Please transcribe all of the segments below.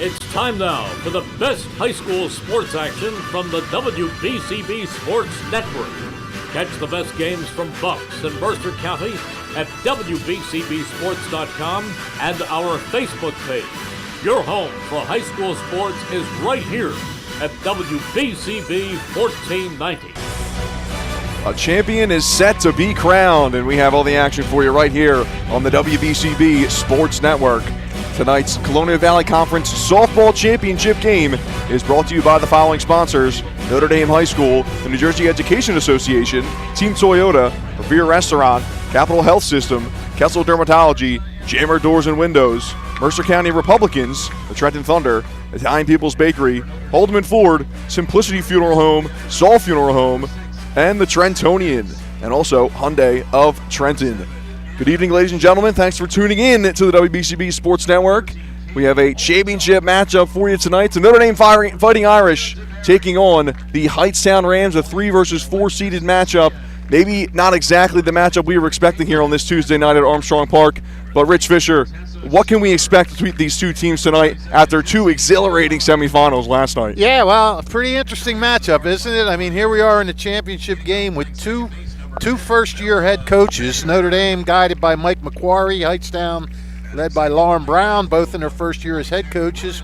It's time now for the best high school sports action from the WBCB Sports Network. Catch the best games from Bucks and Mercer County at WBCBsports.com and our Facebook page. Your home for high school sports is right here at WBCB 1490. A champion is set to be crowned, and we have all the action for you right here on the WBCB Sports Network. Tonight's Colonial Valley Conference Softball Championship game is brought to you by the following sponsors: Notre Dame High School, the New Jersey Education Association, Team Toyota, Revere Restaurant, Capital Health System, Kessel Dermatology, Jammer Doors and Windows, Mercer County Republicans, the Trenton Thunder, Italian People's Bakery, Haldeman Ford, Simplicity Funeral Home, Saul Funeral Home, and the Trentonian, and also Hyundai of Trenton. Good evening, ladies and gentlemen. Thanks for tuning in to the WBCB Sports Network. We have a championship matchup for you tonight. The Notre Dame Fighting Irish taking on the Hightstown Rams, a 3 versus 4 seeded matchup. Maybe not exactly the matchup we were expecting here on this Tuesday night at Armstrong Park, but Rich Fisher, what can we expect between these two teams tonight after 2 exhilarating semifinals last night? Yeah, well, a pretty interesting matchup, isn't it? I mean, here we are in the championship game with two first-year head coaches. Notre Dame guided by Mike McQuarrie, Hightstown led by Lauren Brown, both in their first year as head coaches.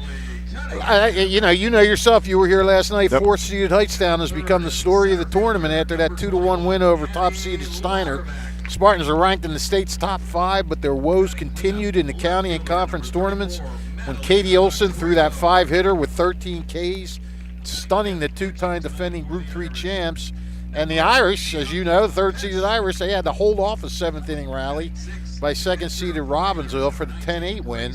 You know yourself, you were here last night. Yep. 4th-seeded Hightstown has become the story of the tournament after that 2-1 win over top-seeded Steiner. Spartans are ranked in the state's top 5, but their woes continued in the county and conference tournaments when Katie Olson threw that 5-hitter with 13 Ks, stunning the 2-time defending Group 3 champs. And the Irish, as you know, 3rd-seeded Irish, they had to hold off a 7th-inning rally by 2nd-seeded Robbinsville for the 10-8 win.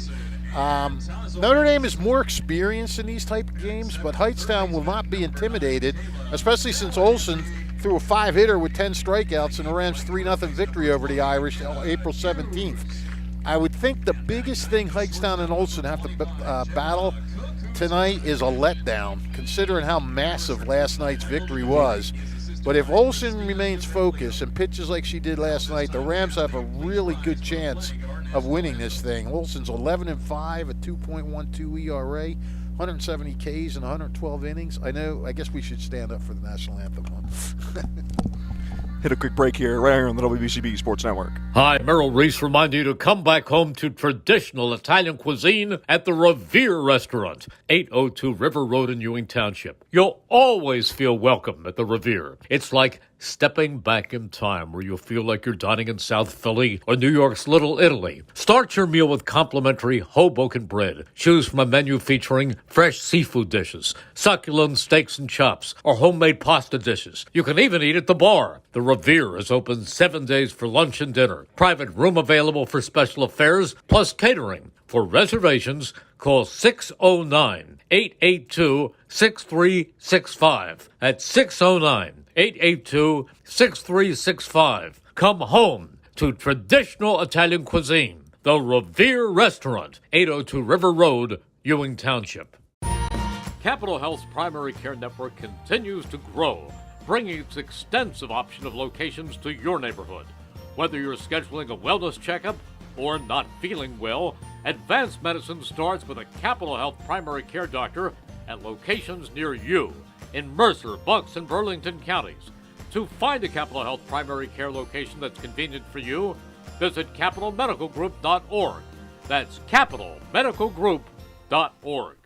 Notre Dame is more experienced in these type of games, but Hightstown will not be intimidated, especially since Olson threw a 5-hitter with 10 strikeouts in the Rams' 3-0 victory over the Irish on April 17th. I would think the biggest thing Hightstown and Olson have to battle tonight is a letdown, considering how massive last night's victory was. But if Olson remains focused and pitches like she did last night, the Rams have a really good chance of winning this thing. Olson's 11-5, a 2.12 ERA, 170 Ks in 112 innings. I guess we should stand up for the national anthem. Hit a quick break here, right here on the WBCB Sports Network. Hi, Merrill Reese reminding you to come back home to traditional Italian cuisine at the Revere Restaurant, 802 River Road in Ewing Township. You'll always feel welcome at the Revere. It's like stepping back in time where you'll feel like you're dining in South Philly or New York's Little Italy. Start your meal with complimentary Hoboken bread. Choose from a menu featuring fresh seafood dishes, succulent steaks and chops, or homemade pasta dishes. You can even eat at the bar. The Revere is open 7 days for lunch and dinner. Private room available for special affairs, plus catering. For reservations, call 609-882-6365. That's 609-882-6365. Come home to traditional Italian cuisine. The Revere Restaurant, 802 River Road, Ewing Township. Capital Health's primary care network continues to grow, bringing its extensive option of locations to your neighborhood. Whether you're scheduling a wellness checkup or not feeling well, advanced medicine starts with a Capital Health primary care doctor at locations near you in Mercer, Bucks, and Burlington counties. To find a Capital Health primary care location that's convenient for you, visit capitalmedicalgroup.org. That's capitalmedicalgroup.org.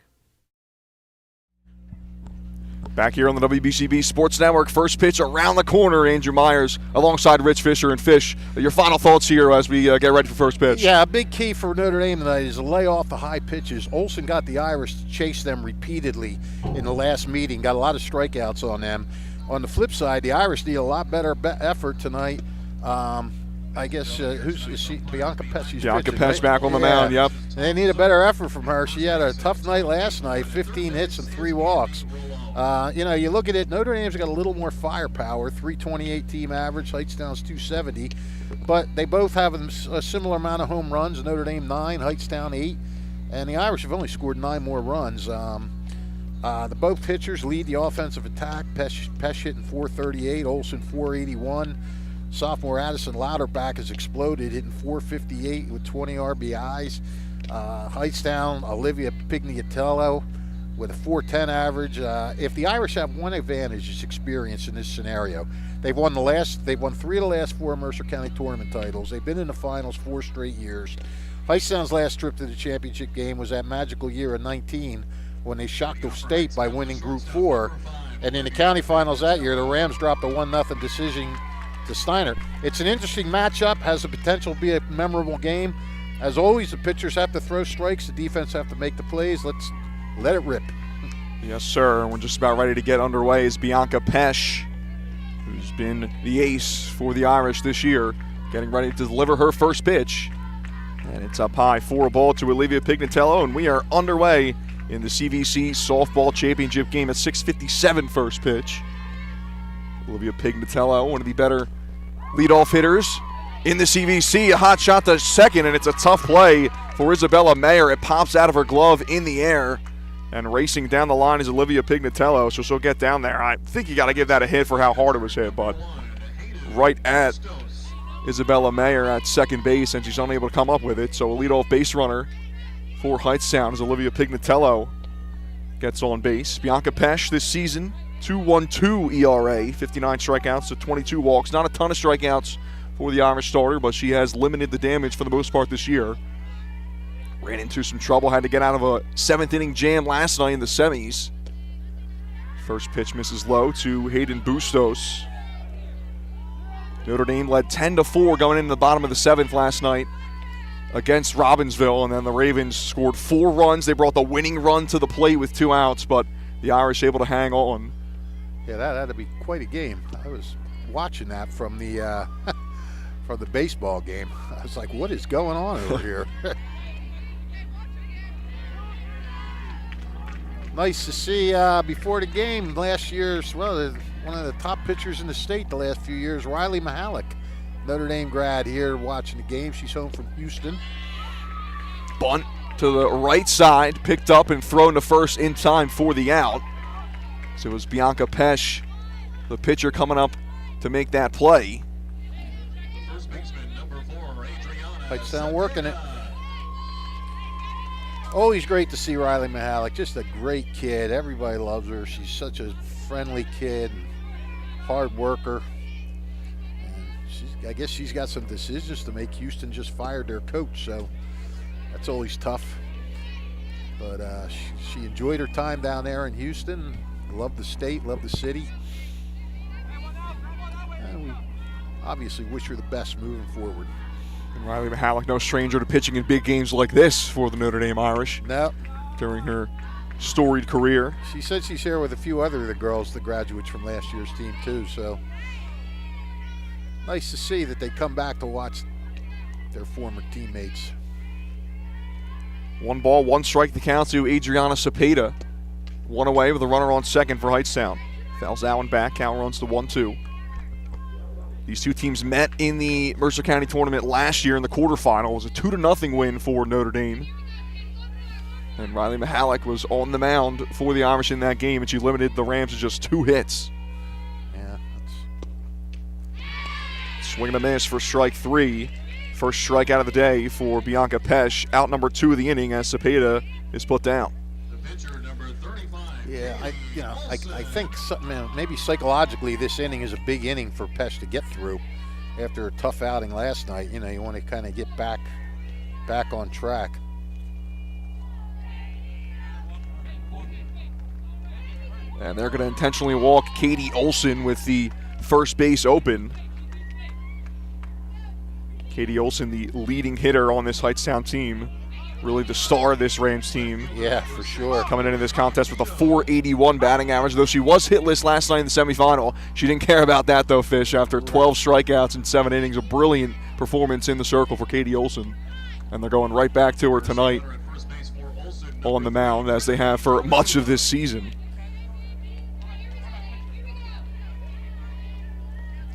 Back here on the WBCB Sports Network, first pitch around the corner. Andrew Myers alongside Rich Fisher and Fish. Your final thoughts here as we get ready for first pitch. Yeah, a big key for Notre Dame tonight is to lay off the high pitches. Olson got the Irish to chase them repeatedly in the last meeting, got a lot of strikeouts on them. On the flip side, the Irish need a lot better effort tonight. I guess, is she? Bianca Pesce. Bianca Pesce back on the mound, yep. They need a better effort from her. She had a tough night last night, 15 hits and 3 walks. You look at it, Notre Dame's got a little more firepower, 328 team average, Hightstown's 270, but they both have a similar amount of home runs, Notre Dame 9, Hightstown 8, and the Irish have only scored 9 more runs. Both pitchers lead the offensive attack, Pesce hitting 438, Olson 481. Sophomore Addison Louderback has exploded, hitting 458 with 20 RBIs. Hightstown, Olivia Pignatello with a 4.10 average. If the Irish have one advantage, it's experience in this scenario. They've won 3 of the last 4 Mercer County tournament titles. They've been in the finals 4 straight years. Hightstown's last trip to the championship game was that magical year of 19 when they shocked the state by winning Group 4. And in the county finals that year, the Rams dropped a 1-0 decision to Steiner. It's an interesting matchup, has the potential to be a memorable game. As always, the pitchers have to throw strikes, the defense have to make the plays. Let's let it rip. Yes, sir. And we're just about ready to get underway as Bianca Pesch, who's been the ace for the Irish this year, getting ready to deliver her first pitch. And it's up high for a ball to Olivia Pignatello, and we are underway in the CVC Softball Championship game at 6:57 first pitch. Olivia Pignatello, one of the better leadoff hitters in the CVC. A hot shot to second, and it's a tough play for Isabella Mayer. It pops out of her glove in the air, and racing down the line is Olivia Pignatello, so she'll get down there. I think you got to give that a hit for how hard it was hit, but right at Isabella Mayer at second base, and she's unable to come up with it. So a leadoff base runner for Hightstown as Olivia Pignatello gets on base. Bianca Pesch this season, 2.12 ERA, 59 strikeouts to 22 walks. Not a ton of strikeouts for the Irish starter, but she has limited the damage for the most part this year. Ran into some trouble, had to get out of a 7th inning jam last night in the semis. First pitch misses low to Hayden Bustos. Notre Dame led 10-4 going into the bottom of the 7th last night against Robbinsville, and then the Ravens scored 4 runs. They brought the winning run to the plate with 2 outs, but the Irish able to hang on. Yeah, that had to be quite a game. I was watching that from the from the baseball game. I was like, what is going on over here? Nice to see before the game last year's, well, one of the top pitchers in the state the last few years, Riley Mahalik, Notre Dame grad here watching the game. She's home from Houston. Bunt to the right side, picked up and thrown to first in time for the out. So it was Bianca Pesch, the pitcher, coming up to make that play. Hightstown working it. Always great to see Riley Mahalik, just a great kid. Everybody loves her. She's such a friendly kid, and hard worker. And I guess she's got some decisions to make. Houston just fired their coach, so that's always tough. But she enjoyed her time down there in Houston. Loved the state, loved the city. And we obviously wish her the best moving forward. And Riley Mahalik, no stranger to pitching in big games like this for the Notre Dame Irish. No. During her storied career. She said she's here with a few other of the girls, the graduates from last year's team too, so nice to see that they come back to watch their former teammates. 1 ball, 1 strike to count to Adriana Cepeda. 1 away with a runner on second for Hightstown. Fouls that one back, count runs to 1-2. These two teams met in the Mercer County tournament last year in the quarterfinal. It was a 2-0 win for Notre Dame. And Riley Mahalik was on the mound for the Irish in that game, and she limited the Rams to just 2 hits. Yeah, Swing and a miss for strike 3. First strikeout of the day for Bianca Pesch. Out number 2 of the inning as Cepeda is put down. yeah. I think something, maybe psychologically this inning is a big inning for Pesch to get through after a tough outing last night. You know, you want to kind of get back on track. And they're going to intentionally walk Katie Olson with the first base open. Katie Olson, the leading hitter on this Hightstown team. Really the star of this Rams team. Yeah, for sure. Coming into this contest with a .481 batting average, though she was hitless last night in the semifinal. She didn't care about that, though, Fish. After 12 strikeouts in 7 innings, a brilliant performance in the circle for Katie Olson. And they're going right back to her tonight on the mound, as they have for much of this season.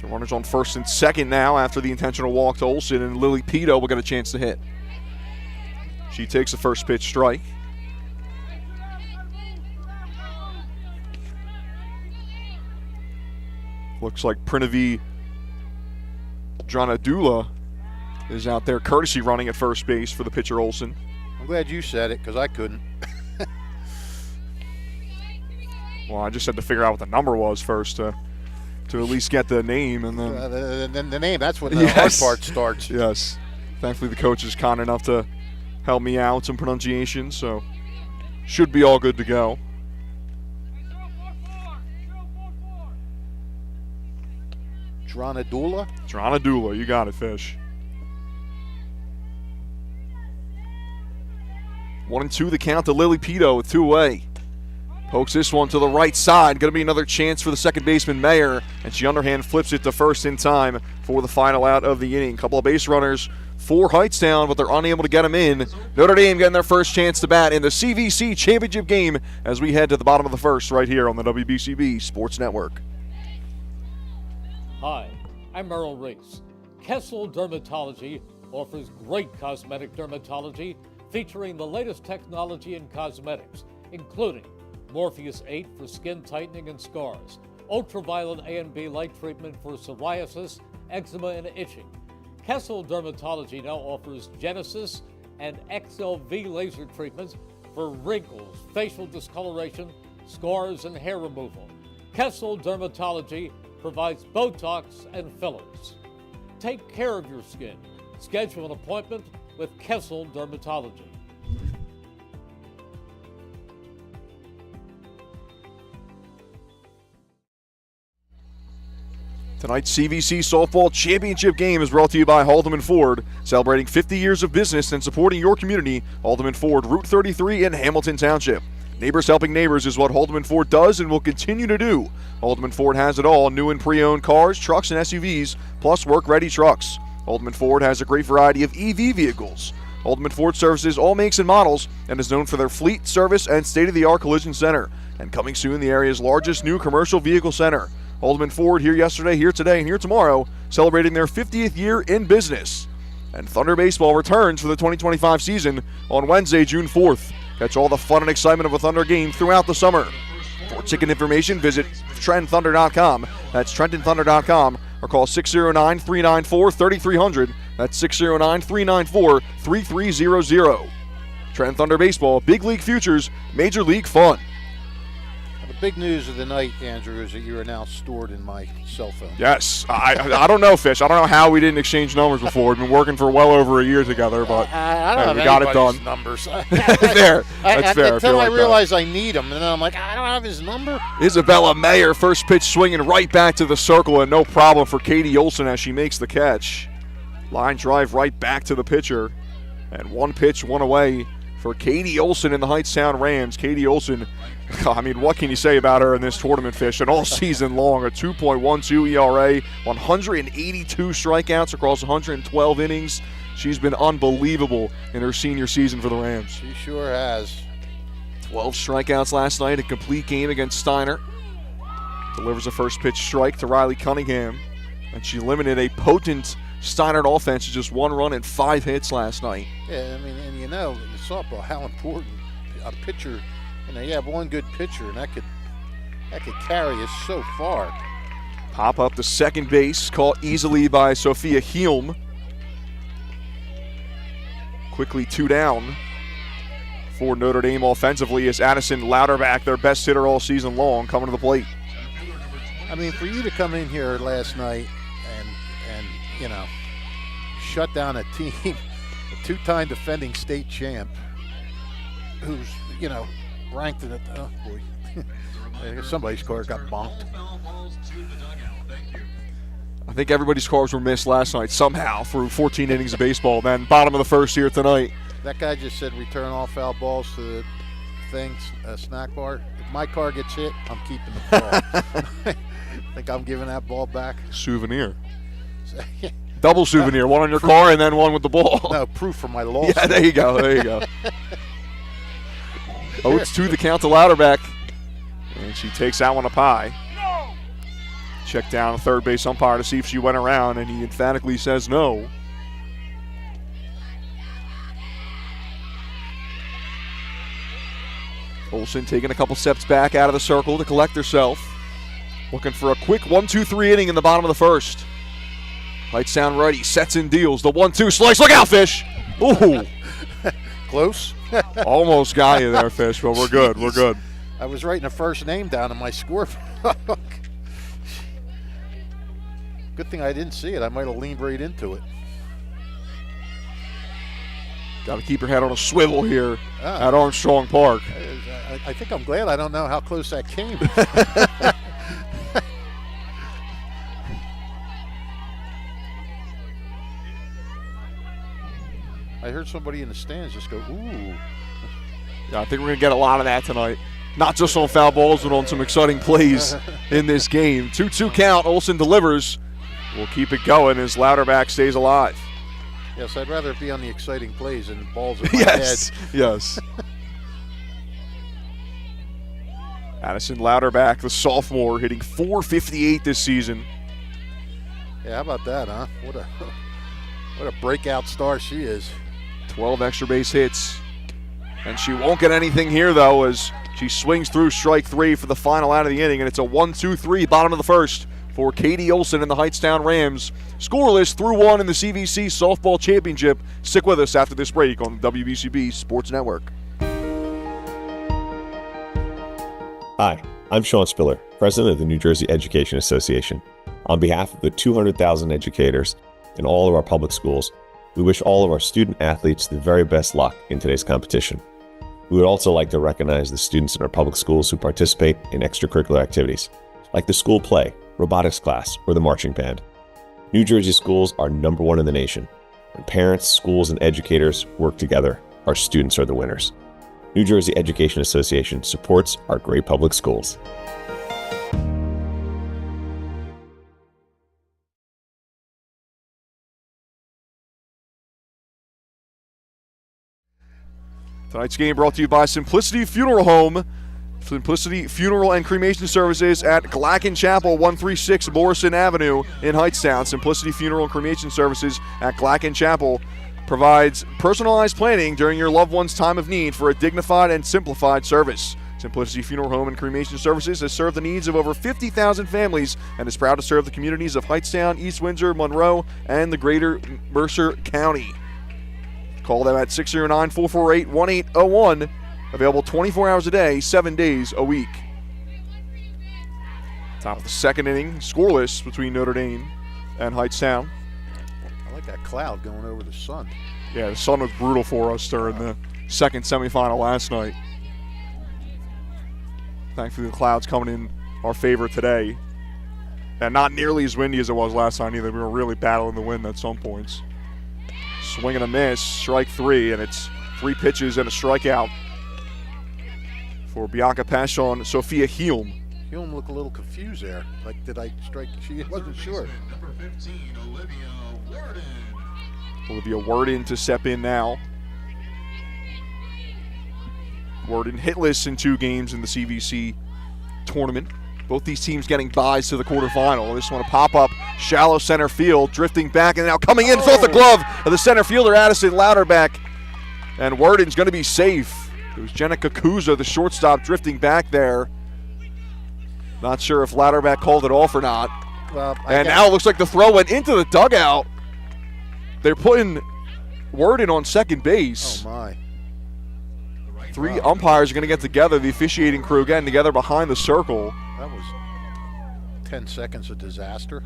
The runners on first and second now after the intentional walk to Olson, and Lily Pito will get a chance to hit. She takes the first pitch strike. Looks like Prinavi Dranadula is out there courtesy running at first base for the pitcher Olson. I'm glad you said it because I couldn't. Well, I just had to figure out what the number was first to at least get the name, and then The name, that's when the hard part starts. Yes. Thankfully, the coach is kind enough to help me out some pronunciation, so should be all good to go. Dranadula, you got it, Fish. 1-2 the count to Lily Pito with 2 away. Pokes this one to the right side. Going to be another chance for the second baseman, Mayer. And she underhand flips it to first in time for the final out of the inning. Couple of base runners for Hightstown, but they're unable to get them in. Notre Dame getting their first chance to bat in the CVC championship game as we head to the bottom of the first right here on the WBCB Sports Network. Hi, I'm Merrill Reese. Kessel Dermatology offers great cosmetic dermatology featuring the latest technology in cosmetics, including Morpheus 8 for skin tightening and scars, ultraviolet A and B light treatment for psoriasis, eczema, and itching. Kessel Dermatology now offers Genesis and XLV laser treatments for wrinkles, facial discoloration, scars, and hair removal. Kessel Dermatology provides Botox and fillers. Take care of your skin. Schedule an appointment with Kessel Dermatology. Tonight's CVC Softball Championship game is brought to you by Haldeman Ford, celebrating 50 years of business and supporting your community. Haldeman Ford, Route 33 in Hamilton Township. Neighbors helping neighbors is what Haldeman Ford does and will continue to do. Haldeman Ford has it all: new and pre-owned cars, trucks, and SUVs, plus work-ready trucks. Haldeman Ford has a great variety of EV vehicles. Haldeman Ford services all makes and models and is known for their fleet, service, and state-of-the-art collision center. And coming soon, the area's largest new commercial vehicle center. Haldeman Ford, here yesterday, here today, and here tomorrow, celebrating their 50th year in business. And Thunder Baseball returns for the 2025 season on Wednesday, June 4th. Catch all the fun and excitement of a Thunder game throughout the summer. For ticket information, visit TrentonThunder.com. That's TrentonThunder.com, or call 609-394-3300. That's 609-394-3300. Trenton Thunder Baseball, big league futures, major league fun. The big news of the night, Andrew, is that you are now stored in my cell phone. Yes. I don't know, Fish. I don't know how we didn't exchange numbers before. We've been working for well over a year together, but I don't have we got it done. Numbers. There. That's fair. Until I realize I need him, and then I'm like, I don't have his number. Isabella Mayer, first pitch swinging right back to the circle, and no problem for Katie Olson as she makes the catch. Line drive right back to the pitcher, and one pitch, one away for Katie Olson and the Hightstown Rams. Katie Olson, I mean, what can you say about her in this tournament, Fish? And all season long, a 2.12 ERA, 182 strikeouts across 112 innings. She's been unbelievable in her senior season for the Rams. She sure has. 12 strikeouts last night, a complete game against Steiner. Delivers a first pitch strike to Riley Cunningham, and she limited a potent Steiner offense to just 1 run and 5 hits last night. Yeah, I mean, and you know, in softball, how important a pitcher. You know, you have one good pitcher, and that could carry us so far. Pop up to second base, caught easily by Sophia Helm. Quickly 2 down for Notre Dame offensively is Addison Louderback, their best hitter all season long, coming to the plate. I mean, for you to come in here last night and you know, shut down a team, a 2-time defending state champ, who's, you know, ranked in it. Oh boy, somebody's car got bonked. I think everybody's cars were missed last night somehow through 14 innings of baseball. Then bottom of the first here tonight. That guy just said return all foul balls to the thing, snack bar. If my car gets hit, I'm keeping the ball. Think I'm giving that ball back? Souvenir. Double souvenir, one on your car and then one with the ball. No, proof for my lawsuit. Yeah, there you go, there you go. It's 2 the count to Louderback. And she takes that one up high. Check down third base umpire to see if she went around, and he emphatically says no. Olsen taking a couple steps back out of the circle to collect herself. Looking for a quick 1-2-3 inning in the bottom of the first. Hightstown righty sets and deals. The 1-2 slice. Look out, Fish! Ooh. Close. Almost got you there, Fish, but we're good. We're good. I was writing a first name down in my scorebook. Good thing I didn't see it. I might have leaned right into it. Got to keep your head on a swivel here at Armstrong Park. I think I'm glad I don't know how close that came. I heard somebody in the stands just go, ooh. Yeah, I think we're going to get a lot of that tonight. Not just on foul balls, but on some exciting plays in this game. 2-2 count. Olsen delivers. We'll keep it going as Louderback stays alive. Yes, I'd rather it be on the exciting plays than balls in my Yes, head. yes. Addison Louderback, the sophomore, hitting .458 this season. Yeah, how about that, huh? What a breakout star she is. 12 extra base hits. And she won't get anything here, though, as she swings through strike three for the final out of the inning, and it's a 1-2-3 bottom of the first for Katie Olsen and the Hightstown Rams. Scoreless through one in the CVC Softball Championship. Stick with us after this break on the WBCB Sports Network. Hi, I'm Sean Spiller, president of the New Jersey Education Association. On behalf of the 200,000 educators in all of our public schools, we wish all of our student athletes the very best luck in today's competition. We would also like to recognize the students in our public schools who participate in extracurricular activities, like the school play, robotics class, or the marching band. New Jersey schools are number one in the nation. When parents, schools, and educators work together, our students are the winners. New Jersey Education Association supports our great public schools. Tonight's game brought to you by Simplicity Funeral Home. Simplicity Funeral and Cremation Services at Glacken Chapel, 136 Morrison Avenue in Hightstown. Simplicity Funeral and Cremation Services at Glacken Chapel provides personalized planning during your loved one's time of need for a dignified and simplified service. Simplicity Funeral Home and Cremation Services has served the needs of over 50,000 families and is proud to serve the communities of Hightstown, East Windsor, Monroe, and the greater Mercer County. Call them at 609-448-1801. Available 24 hours a day, 7 days a week. Top of the second inning, scoreless between Notre Dame and Hightstown. I like that cloud going over the sun. Yeah, the sun was brutal for us during the second semifinal last night. Thankfully, the clouds coming in our favor today. And not nearly as windy as it was last time either. We were really battling the wind at some points. Swing and a miss, strike three, and it's 3 pitches and a strikeout for Bianca Pashon, Sophia Hume. Hume looked a little confused there. Like, did I strike? She wasn't sure. Number 15, Olivia Warden. Olivia Worden to step in now. Worden hitless in 2 games in the CVC tournament. Both these teams getting byes to the quarterfinal. This one a pop-up, shallow center field, drifting back, and now coming in. It's off the glove of the center fielder, Addison Louderback. And Worden's going to be safe. It was Jenna Kakuza, the shortstop, drifting back there. Not sure if Louderback called it off or not. Well, and now it looks like the throw went into the dugout. They're putting Worden on second base. Oh, my. 3 umpires are going to get together, the officiating crew getting together behind the circle. That was 10 seconds of disaster.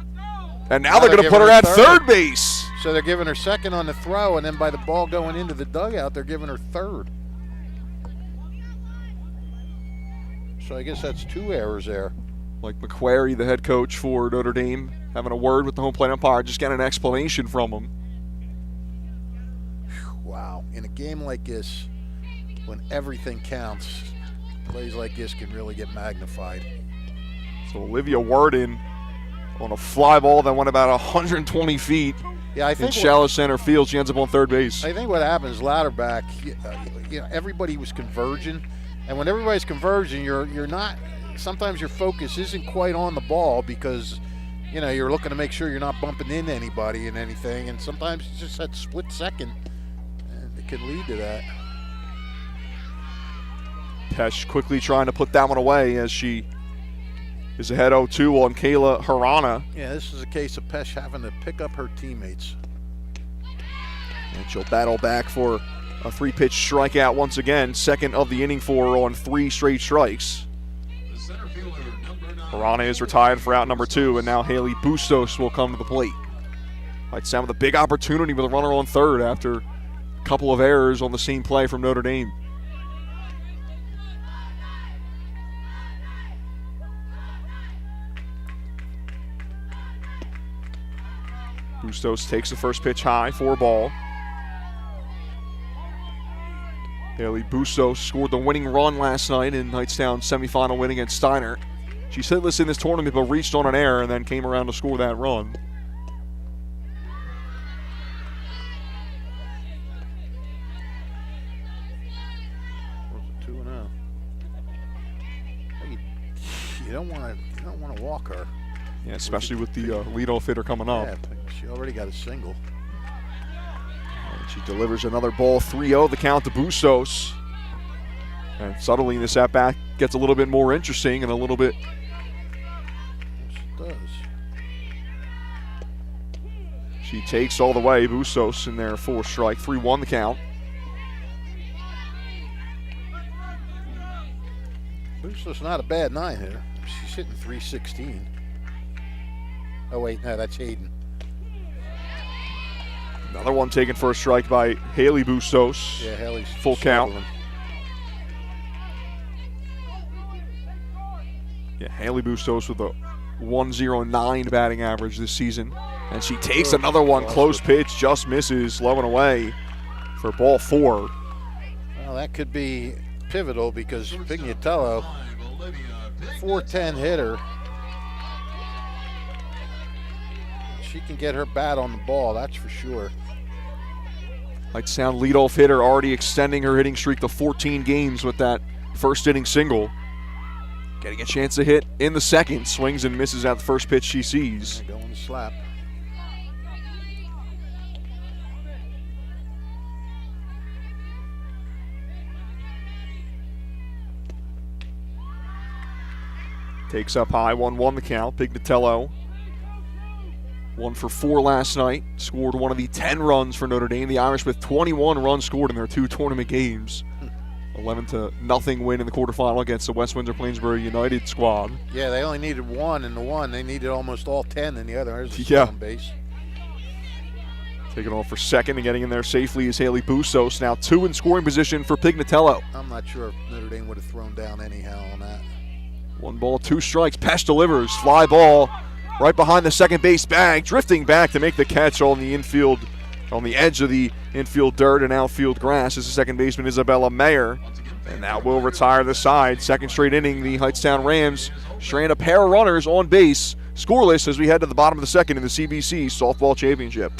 And now they're going to put her at third base. So they're giving her second on the throw, and then by the ball going into the dugout, they're giving her third. So I guess that's 2 errors there. Like McQuarrie, the head coach for Notre Dame, having a word with the home plate umpire, just getting an explanation from him. Wow. In a game like this, when everything counts, plays like this can really get magnified. So Olivia Worden on a fly ball that went about 120 feet Yeah, I in think shallow center field. She ends up on third base. I think what happens, Louderback, everybody was converging, and when everybody's converging, you're not. Sometimes your focus isn't quite on the ball because, you're looking to make sure you're not bumping into anybody and anything, and sometimes it's just that split second, and it can lead to that. Pesh quickly trying to put that one away as she is ahead 0-2 on Kayla Harana. Yeah, this is a case of Pesh having to pick up her teammates. And she'll battle back for A 3-pitch strikeout once again, second of the inning for her on 3 straight strikes. The center fielder, number 9. Arana is retired for out number 2, and now Haley Bustos will come to the plate. Hightstown with a big opportunity with a runner on third after a couple of errors on the same play from Notre Dame. Bustos takes the first pitch high, 4 ball. Haley Bustos scored the winning run last night in Hightstown's semifinal win against Steiner. She's hitless in this tournament but reached on an error and then came around to score that run. What's it, 2-0? You don't want to walk her. Yeah, especially with the leadoff hitter coming up. Yeah, she already got a single. And she delivers another ball, 3-0 the count to Bustos. And suddenly this at-bat gets a little bit more interesting and a little bit... Yes, it does. She takes all the way, Bustos in there, 4 strike, 3-1 the count. Bustos not a bad 9 hitter. She's hitting .316. Oh wait, no, that's Hayden. Another one taken for a strike by Haley Bustos. Yeah, Haley's full count. struggling. Yeah, Haley Bustos with a 109 batting average this season. And she takes another one, close pitch, just misses, low and away for ball 4. Well, that could be pivotal because Pignatello, 410 hitter. She can get her bat on the ball, that's for sure. Hightstown leadoff hitter already extending her hitting streak to 14 games with that first inning single. Getting a chance to hit in the second. Swings and misses at the first pitch she sees. Going to slap. Takes up high, 1-1 the count. Pignatello, 1 for 4 last night. Scored one of the 10 runs for Notre Dame. The Irish with 21 runs scored in their 2 tournament games. 11-0 win in the quarterfinal against the West Windsor-Plainsboro United squad. Yeah, they only needed 1 in the one. They needed almost all 10 in the other. There's a stolen base. Taking off for second and getting in there safely is Haley Bustos. Now 2 in scoring position for Pignatello. I'm not sure if Notre Dame would have thrown down anyhow on that. 1 ball, 2 strikes. Pesh delivers. Fly ball right behind the second base bag. Drifting back to make the catch on the infield, on the edge of the infield dirt and outfield grass is the second baseman Isabella Mayer. And that will retire the side. Second straight inning, the Hightstown Rams strand a pair of runners on base. Scoreless as we head to the bottom of the second in the CVC Softball Championship.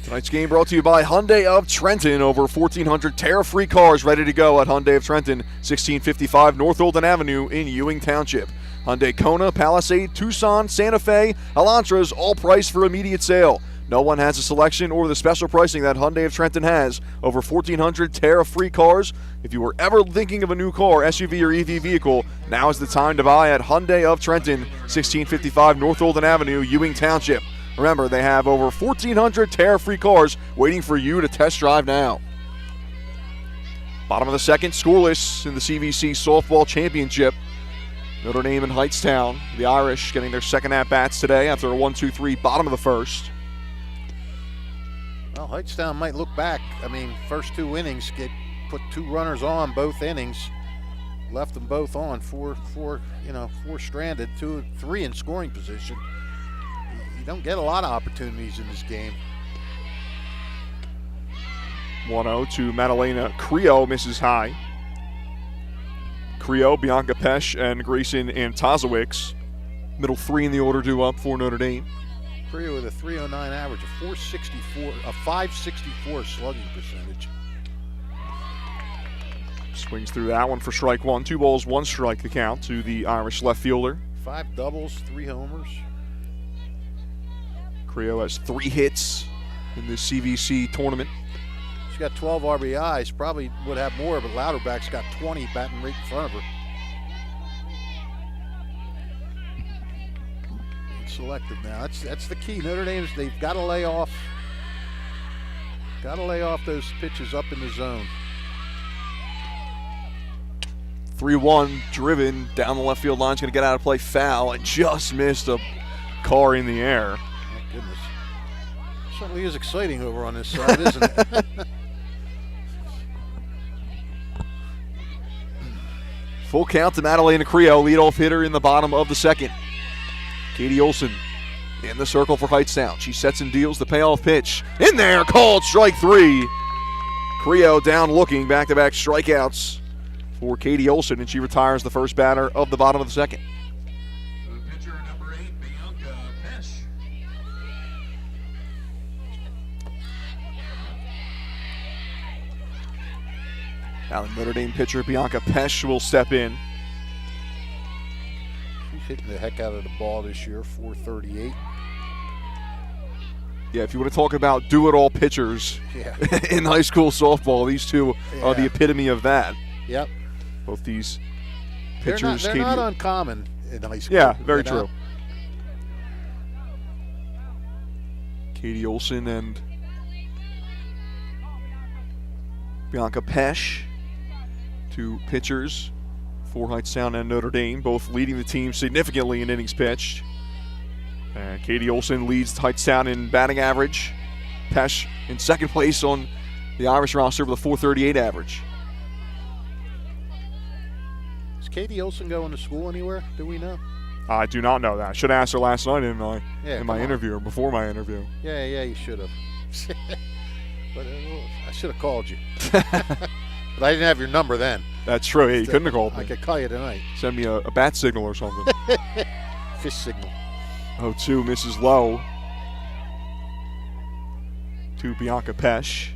Tonight's game brought to you by Hyundai of Trenton. Over 1,400 tear-free cars ready to go at Hyundai of Trenton, 1655 North Olden Avenue in Ewing Township. Hyundai Kona, Palisade, Tucson, Santa Fe, Elantras, all priced for immediate sale. No one has the selection or the special pricing that Hyundai of Trenton has. Over 1,400 tear-free cars. If you were ever thinking of a new car, SUV, or EV vehicle, now is the time to buy at Hyundai of Trenton, 1655 North Olden Avenue, Ewing Township. Remember, they have over 1,400 tear-free cars waiting for you to test drive now. Bottom of the second, scoreless in the CVC Softball Championship. Notre Dame and Hightstown, the Irish getting their second at-bats today after a 1-2-3 bottom of the first. Well, Hightstown might look back. I mean, first 2 innings, put 2 runners on both innings, left them both on, four stranded, 2, 3 in scoring position. You don't get a lot of opportunities in this game. 1-0 to Madalena Creo, misses high. Creo, Bianca Pesh, and Grayson Antazowicz. Middle 3 in the order due up for Notre Dame. Creo with a 309 average, a 564 slugging percentage. Swings through that one for strike one. 2 balls, 1 strike the count to the Irish left fielder. 5 doubles, 3 homers. Creo has 3 hits in the CVC tournament. She's got 12 RBIs. Probably would have more, but Louderback's got 20 batting right in front of her. Selective now. That's the key. Notre Dame's, they've got to lay off. Got to lay off those pitches up in the zone. 3-1 driven down the left field line. Is going to get out of play, foul. It just missed a car in the air. My goodness. Certainly is exciting over on this side, isn't it? Full count to Madalena Creo, leadoff hitter in the bottom of the second. Katie Olson in the circle for Hightstown. She sets and deals the payoff pitch. In there, called strike 3. Creo down looking, back-to-back strikeouts for Katie Olson, and she retires the first batter of the bottom of the second. The pitcher number 8, Bianca Pesh. Now the Notre Dame pitcher, Bianca Pesh, will step in. She's hitting the heck out of the ball this year, 438. Yeah, if you want to talk about do-it-all pitchers in high school softball, these two are the epitome of that. Yep. Both these pitchers. They're not uncommon in high school. Yeah, very true. Katie Olson and Bianca Pesh, 2 pitchers for Hightstown and Notre Dame, both leading the team significantly in innings pitched. Katie Olson leads Hightstown in batting average. Pesh in second place on the Irish roster with a .438 average. Is Katie Olson going to school anywhere? Do we know? I do not know that. I should have asked her last night in my interview, or before my interview. Yeah, you should have. But I should have called you. But I didn't have your number then. That's true. Yeah, you couldn't have called me. I could call you tonight. Send me a bat signal or something. Fish signal. 0-2 misses low to Bianca Pesh.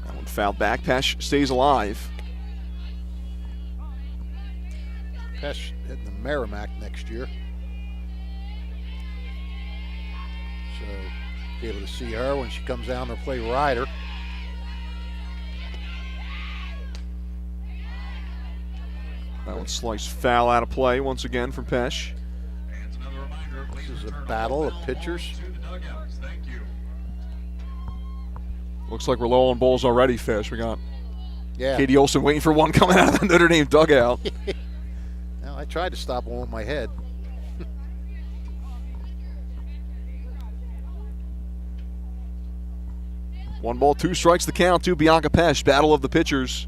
That one fouled back. Pesh stays alive. Pesh hitting the Merrimack next year. So be able to see her when she comes down to play Ryder. That one sliced foul out of play once again from Pesh. And another reminder, please This is a return battle of all pitchers. balls to the dugouts. Thank you. Looks like we're low on balls already, Fish. We got Yeah. Katie Olson waiting for one coming out of the Notre Dame dugout. Now, I tried to stop one with my head. One ball, 2 strikes the count to Bianca Pesh. Battle of the pitchers.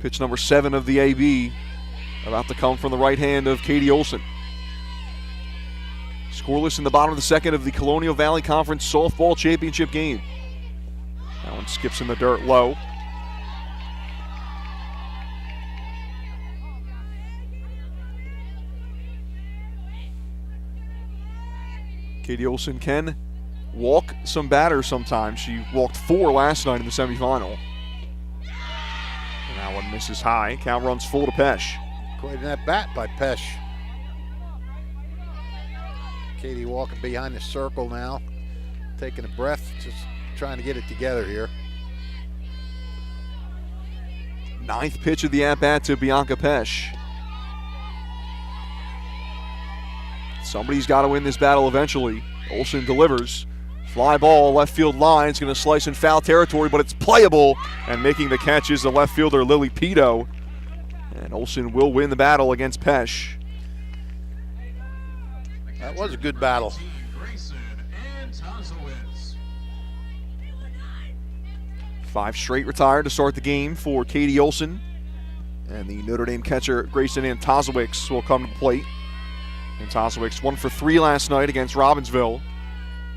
Pitch number 7 of the AB. About to come from the right hand of Katie Olson. Scoreless in the bottom of the second of the Colonial Valley Conference Softball Championship game. That one skips in the dirt low. Katie Olson can walk some batters sometimes. She walked 4 last night in the semifinal. And that one misses high. Count runs full to Pesh. Quite an at bat by Pesh. Katie walking behind the circle now, taking a breath, just trying to get it together here. 9th pitch of the at-bat to Bianca Pesh. Somebody's got to win this battle eventually. Olson delivers. Fly ball, left field line. It's going to slice in foul territory, but it's playable. And making the catch is the left fielder, Lily Pito. And Olson will win the battle against Pesh. That was a good battle. Grayson and Tozowitz. 5 straight retired to start the game for Katie Olson. And the Notre Dame catcher, Grayson Antozowicz, will come to the plate. Antozowicz 1 for 3 last night against Robbinsville.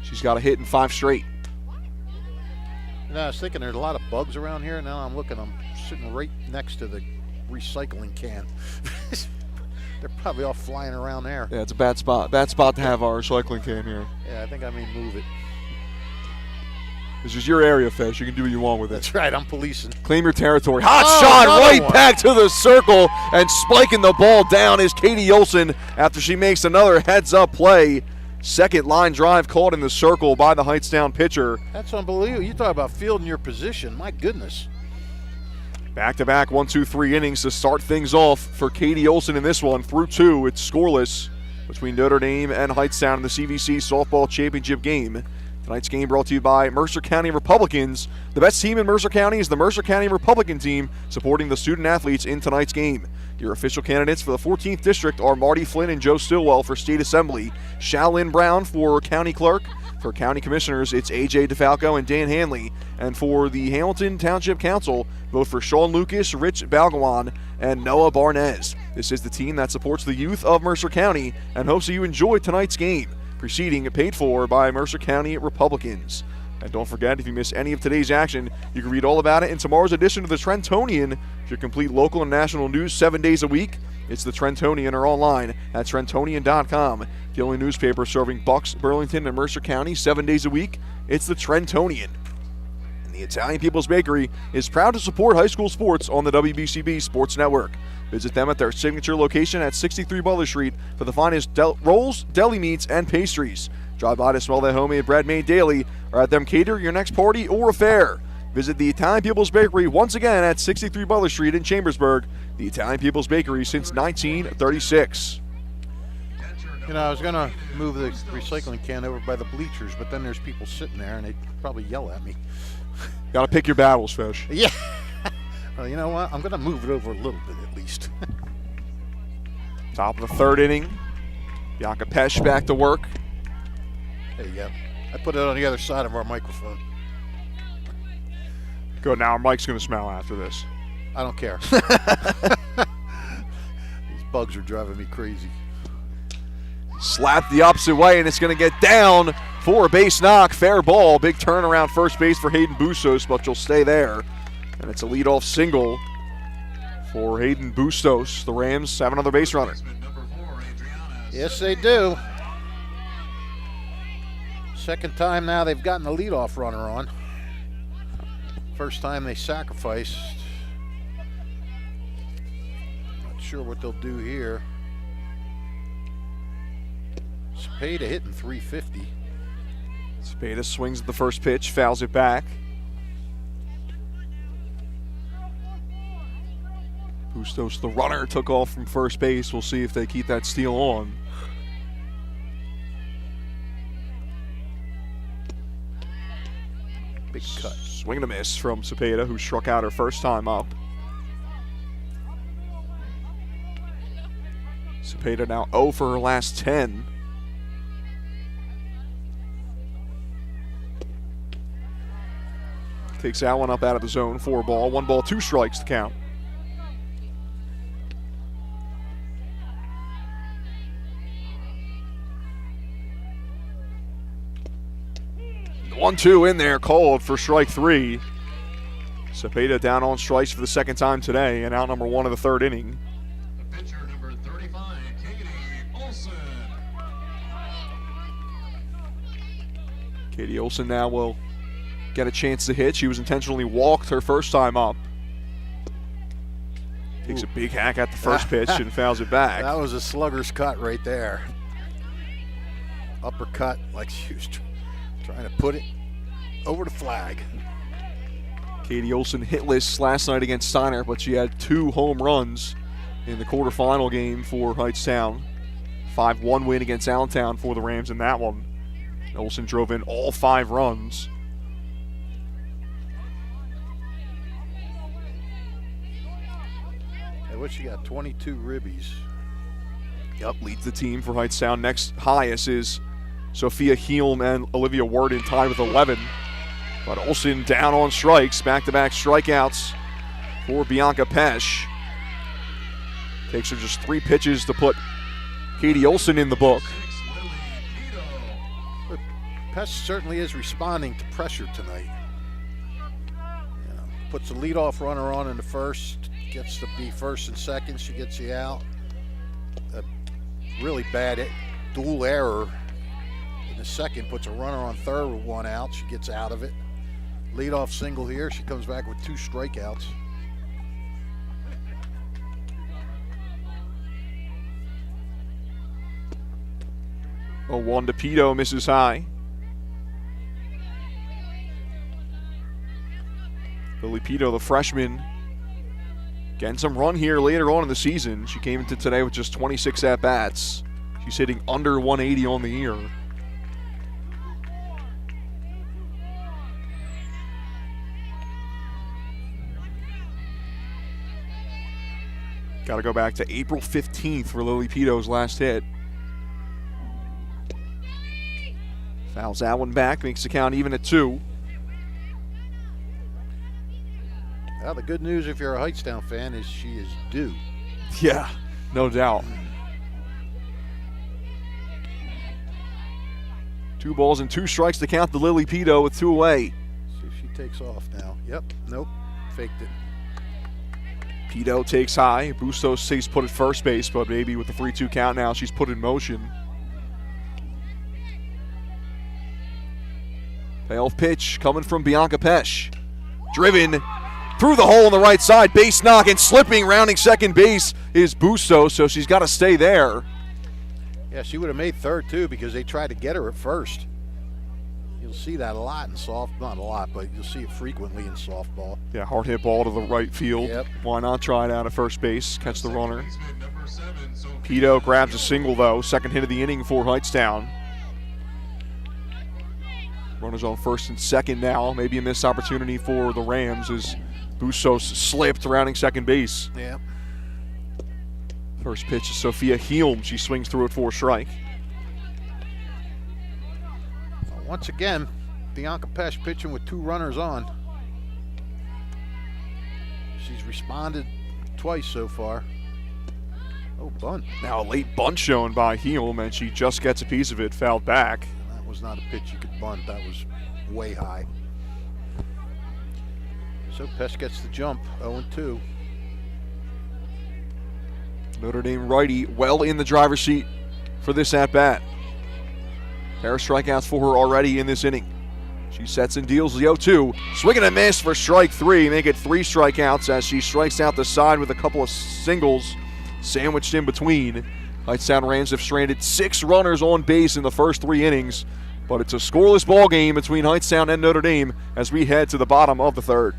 She's got a hit in 5 straight. I was thinking there's a lot of bugs around here. Now I'm looking, I'm sitting right next to the recycling can. They're probably all flying around there. Yeah, it's a bad spot. Bad spot to have our recycling can here. Yeah, I think I may move it. This is your area, Fish. You can do what you want with it. That's right, I'm policing. Claim your territory. Hot shot right back to the circle, and spiking the ball down is Katie Olson after she makes another heads-up play. Second line drive caught in the circle by the Hightstown pitcher. That's unbelievable. You talk about fielding your position. My goodness. Back-to-back 1-2-3 innings to start things off for Katie Olson in this one. Through 2, it's scoreless between Notre Dame and Hightstown in the CVC softball championship game. Tonight's game brought to you by Mercer County Republicans. The best team in Mercer County is the Mercer County Republican team, supporting the student athletes in tonight's game. Your official candidates for the 14th District are Marty Flynn and Joe Stillwell for State Assembly, Shalyn Brown for County Clerk. For County Commissioners, it's A.J. DeFalco and Dan Hanley. And for the Hamilton Township Council, vote for Sean Lucas, Rich Balgawan, and Noah Barnez. This is the team that supports the youth of Mercer County and hopes that you enjoy tonight's game. Preceding paid for by Mercer County Republicans. And don't forget, if you miss any of today's action, you can read all about it in tomorrow's edition of the Trentonian. For complete local and national news 7 days a week, it's the Trentonian or online at Trentonian.com. The only newspaper serving Bucks, Burlington, and Mercer County 7 days a week, it's the Trentonian. And the Italian People's Bakery is proud to support high school sports on the WBCB Sports Network. Visit them at their signature location at 63 Butler Street for the finest rolls, deli meats, and pastries. Drive by to smell that homemade bread made daily, or at them cater your next party or affair. Visit the Italian People's Bakery once again at 63 Butler Street in Chambersburg. The Italian People's Bakery since 1936. You know, I was going to move the recycling can over by the bleachers, but then there's people sitting there, and they'd probably yell at me. Got to pick your battles, Fish. Yeah. Well, you know what? I'm going to move it over a little bit at least. Top of the 3rd inning. Bianca Pesch back to work. There you go. I put it on the other side of our microphone. Good. Now our mic's going to smell after this. I don't care. These bugs are driving me crazy. Slapped the opposite way, and it's going to get down for a base knock. Fair ball. Big turnaround first base for Hayden Bustos, but she'll stay there. And it's a leadoff single for Hayden Bustos. The Rams have another base runner. Yes, they do. Second time now they've gotten the leadoff runner on. First time they sacrificed. Not sure what they'll do here. Spada hitting 350. Spada swings at the first pitch, fouls it back. Bustos, the runner, took off from first base. We'll see if they keep that steal on. Big cut. Swing and a miss from Cepeda, who struck out her first time up. Cepeda now 0 for her last 10. Takes that one up out of the zone. 4 ball, 1 ball, 2 strikes to count. The 1-2 in there, called for strike 3. Cepeda down on strikes for the second time today, and out number 1 of the 3rd inning. The pitcher, number 35, Katie Olson. Katie Olson now will get a chance to hit. She was intentionally walked her first time up. Takes a big hack at the first pitch and fouls it back. That was a slugger's cut right there. Uppercut like she was trying to put it over the flag. Katie Olson hitless last night against Steiner, but she had 2 home runs in the quarterfinal game for Hightstown. 5-1 win against Allentown for the Rams in that one. Olson drove in all 5 runs. What she got? 22 ribbies. Yep, leads the team for Hightstown. Next highest is Sophia Helm and Olivia Worden tied with 11. But Olson down on strikes, back-to-back strikeouts for Bianca Pesch. Takes her just 3 pitches to put Katie Olson in the book. Pest certainly is responding to pressure tonight. Puts the leadoff runner on in the first, gets to be first and second, she gets you out. A really bad dual error in the second, puts a runner on third with one out, she gets out of it. Leadoff single here, she comes back with 2 strikeouts. A 1 to Pito, misses high. Lily Pito, the freshman, getting some run here later on in the season. She came into today with just 26 at-bats. She's hitting under 180 on the year. Got to go back to April 15th for Lily Pito's last hit. Fouls that one back, makes the count even at 2. Well, the good news if you're a Hightstown fan is she is due. Yeah, no doubt. 2 balls and 2 strikes to count the Lily Pito with 2 away. See if she takes off now. Yep, nope, faked it. Pito takes high. Bustos stays put at first base, but maybe with the 3-2 count now, she's put in motion. Payoff pitch coming from Bianca Pesh. Driven through the hole on the right side. Base knock and slipping, rounding second base is Bustos, so she's got to stay there. Yeah, she would have made third too because they tried to get her at first. You'll see that a lot in not a lot, but you'll see it frequently in softball. Yeah, hard hit ball to the right field. Yep. Why not try it out at first base, catch the runner. Pito grabs a single though, second hit of the inning for Hightstown. Runners on first and second now. Maybe a missed opportunity for the Rams as Bustos slipped, rounding second base. Yeah. First pitch is Sophia Helm. She swings through it for a strike. Once again, Bianca Pesh pitching with 2 runners on. She's responded twice so far. Oh, bunt. Now a late bunt shown by Helm, and she just gets a piece of it, fouled back. That was not a pitch you could bunt. That was way high. So Pesh gets the jump, 0-2. Notre Dame righty well in the driver's seat for this at-bat. Pair of strikeouts for her already in this inning. She sets and deals the 0-2. Swing and a miss for strike 3. Make it 3 strikeouts as she strikes out the side with a couple of singles sandwiched in between. Hightstown Rams have stranded 6 runners on base in the first 3 innings, but it's a scoreless ball game between Hightstown and Notre Dame as we head to the bottom of the 3rd.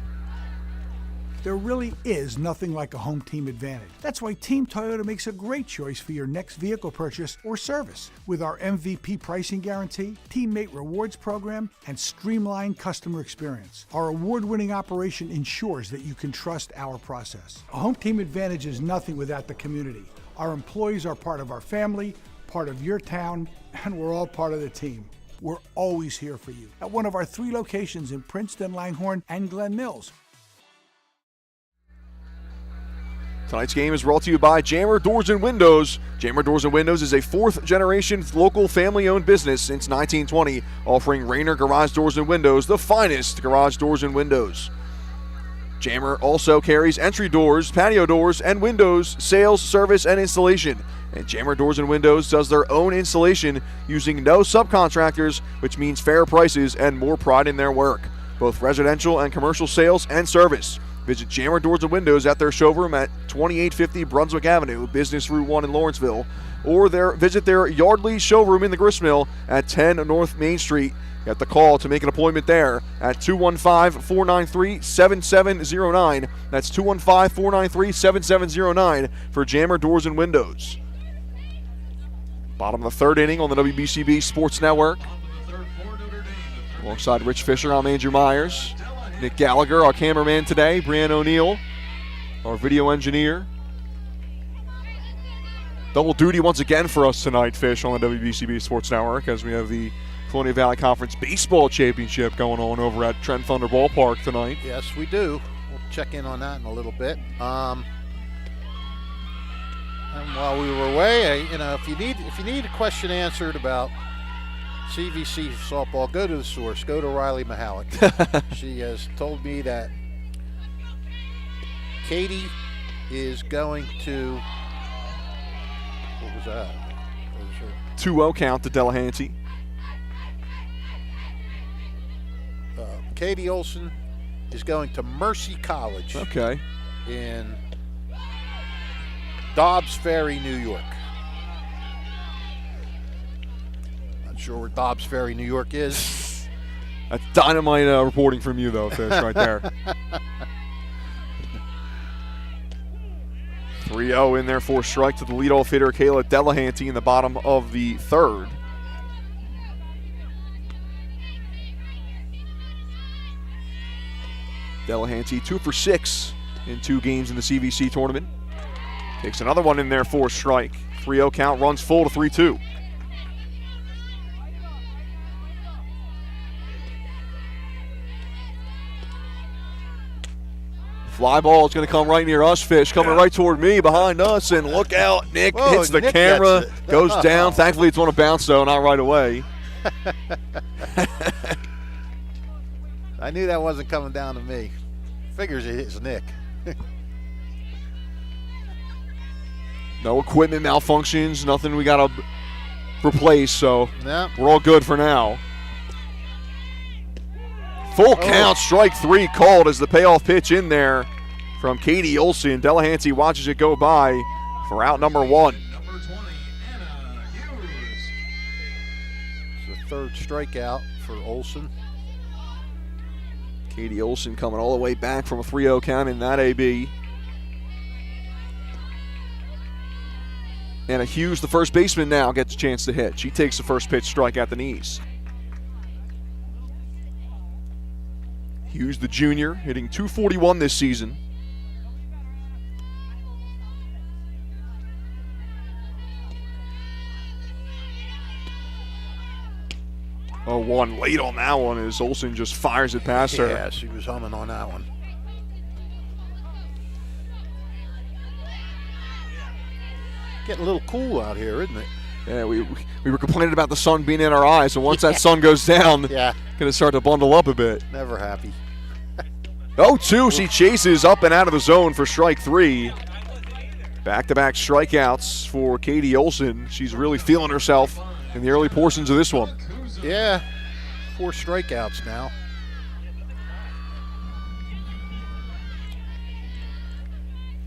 There really is nothing like a home team advantage. That's why Team Toyota makes a great choice for your next vehicle purchase or service. With our MVP pricing guarantee, teammate rewards program, and streamlined customer experience, our award-winning operation ensures that you can trust our process. A home team advantage is nothing without the community. Our employees are part of our family, part of your town, and we're all part of the team. We're always here for you at one of our 3 locations in Princeton, Langhorne, and Glen Mills. Tonight's game is brought to you by Jammer Doors and Windows. Jammer Doors and Windows is a 4th-generation local family-owned business since 1920, offering Rainer Garage Doors and Windows, the finest garage doors and windows. Jammer also carries entry doors, patio doors, and windows, sales, service, and installation. And Jammer Doors and Windows does their own installation using no subcontractors, which means fair prices and more pride in their work, both residential and commercial sales and service. Visit Jammer Doors and Windows at their showroom at 2850 Brunswick Avenue, Business Route 1 in Lawrenceville, or visit their Yardley showroom in the Gristmill at 10 North Main Street. Get the call to make an appointment there at 215-493-7709. That's 215-493-7709 for Jammer Doors and Windows. Bottom of the 3rd inning on the WBCB Sports Network. Alongside Rich Fisher, I'm Andrew Myers. Nick Gallagher, our cameraman today. Brianne O'Neill, our video engineer. Double duty once again for us tonight, Fish, on the WBCB Sports Network, as we have the Colonial Valley Conference Baseball Championship going on over at Trent Thunder Ballpark tonight. Yes, we do. We'll check in on that in a little bit. And while we were away, if you need a question answered about CVC softball, go to the source. Go to Riley Mahalik. She has told me that Katie is going to, what was that? What was her? 2-0 count to Delahanty. Katie Olson is going to Mercy College. Okay. In Dobbs Ferry, New York. Not sure where Dobbs Ferry, New York is. That's dynamite reporting from you, though, Fish, right there. 3-0 in there for strike to the leadoff hitter, Kayla Delahanty, in the bottom of the third. Delahanty 2 for 6 in 2 games in the CVC tournament. Takes another one in there for a strike. 3-0 count, runs full to 3-2. Fly ball is going to come right near us, Fish, coming right toward me, behind us, and look out, Nick hits the Nick camera, gets it. goes down. Thankfully, it's on a bounce, though, not right away. I knew that wasn't coming down to me. Figures it hits Nick. No equipment malfunctions, nothing we got to replace, so No. we're all good for now. Full count, strike 3 called as the payoff pitch in there from Katie Olson. Delahanty watches it go by for out number 1. Number 20, Anna Hughes. It's the third strikeout for Olson. Katie Olson coming all the way back from a 3-0 count in that AB. Anna Hughes, the first baseman, now gets a chance to hit. She takes the first pitch strike at the knees. Hughes, the junior, hitting .241 this season. Oh, one late on that one as Olson just fires it past her. Yeah, she was humming on that one. Getting a little cool out here, isn't it? Yeah, we were complaining about the sun being in our eyes, so once that sun goes down, Yeah, going to start to bundle up a bit. never happy. 0-2, she chases up and out of the zone for strike 3. Back-to-back strikeouts for Katie Olson. She's really feeling herself in the early portions of this one. Yeah, 4 strikeouts now.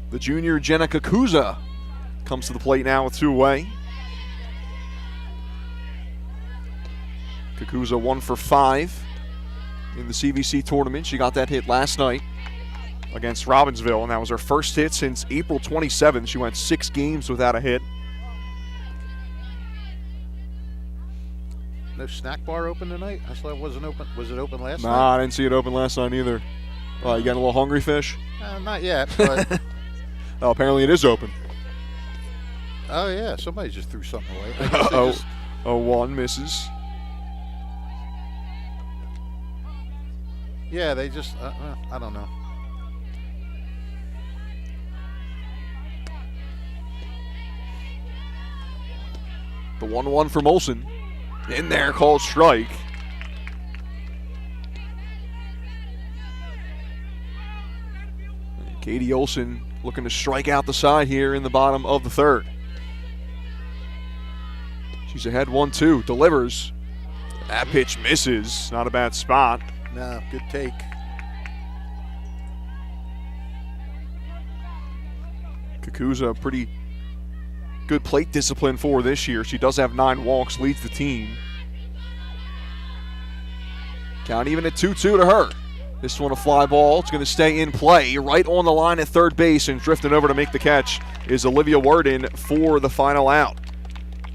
The junior Jenna Kakuza comes to the plate now with 2 away. Kakuza 1 for 5 in the CVC tournament. She got that hit last night against Robbinsville, and that was her first hit since April 27th. She went 6 games without a hit. No snack bar open tonight? I saw it wasn't open. Was it open last night? Nah, I didn't see it open last night either. You getting a little hungry, Fish? Not yet, but Oh, apparently it is open. oh yeah, somebody just threw something away. I guess they just- 0-1 misses. yeah, they just, I don't know. The 1-1 from Olson. In there, called strike. Katie Olson looking to strike out the side here in the bottom of the third. She's ahead 1-2, delivers. That pitch misses, not a bad spot. No, good take. Kakuza, pretty good plate discipline for this year. She does have 9 walks, leads the team. Count even at 2-2 to her. This one a fly ball. It's going to stay in play. Right on the line at third base and drifting over to make the catch is Olivia Worden for the final out.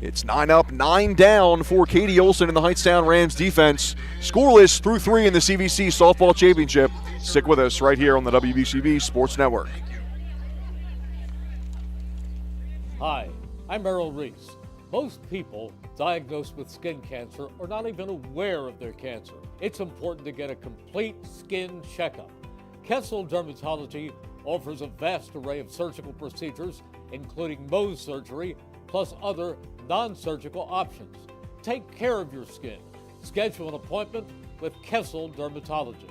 It's 9 up, 9 down for Katie Olson in the Hightstown Rams defense. Scoreless through 3 in the CVC Softball Championship. Stick with us right here on the WBCB Sports Network. Hi, I'm Errol Reese. Most people diagnosed with skin cancer are not even aware of their cancer. It's important to get a complete skin checkup. Kessel Dermatology offers a vast array of surgical procedures, including Mohs surgery, plus other non-surgical options. take care of your skin. Schedule an appointment with Kessel Dermatology.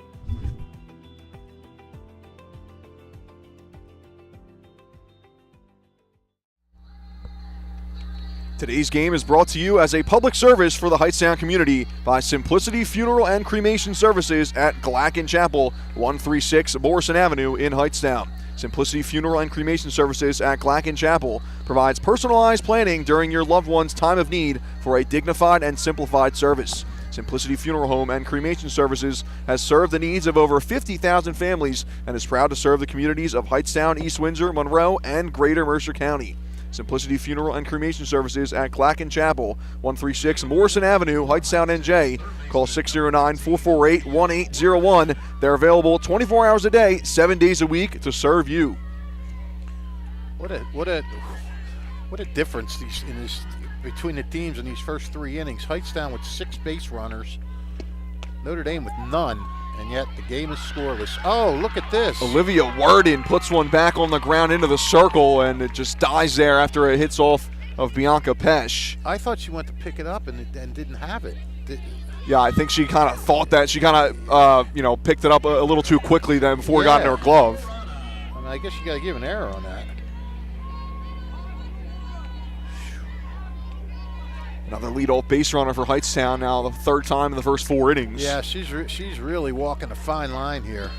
Today's game is brought to you as a public service for the Hightstown community by Simplicity Funeral and Cremation Services at Glacken Chapel, 136 Morrison Avenue in Hightstown. Simplicity Funeral and Cremation Services at Glacken Chapel provides personalized planning during your loved one's time of need for a dignified and simplified service. Simplicity Funeral Home and Cremation Services has served the needs of over 50,000 families and is proud to serve the communities of Hightstown, East Windsor, Monroe, and Greater Mercer County. Simplicity Funeral and Cremation Services at Glacken Chapel, 136 Morrison Avenue, Hightstown, NJ. Call 609-448-1801. They're available 24 hours a day, 7 days a week to serve you. What a difference between the teams in these first 3 innings. Hightstown with 6 base runners, Notre Dame with none. And yet the game is scoreless. Oh, look at this. Olivia Worden puts one back on the ground into the circle, and it just dies there after it hits off of Bianca Pesch. I thought she went to pick it up and didn't have it. Yeah, I think she kind of thought that. She kind of, picked it up a little too quickly then before it got in her glove. I mean, I guess you got to give an error on that. Another leadoff base runner for Hightstown now, the 3rd time in the first 4 innings. Yeah, she's really walking a fine line here.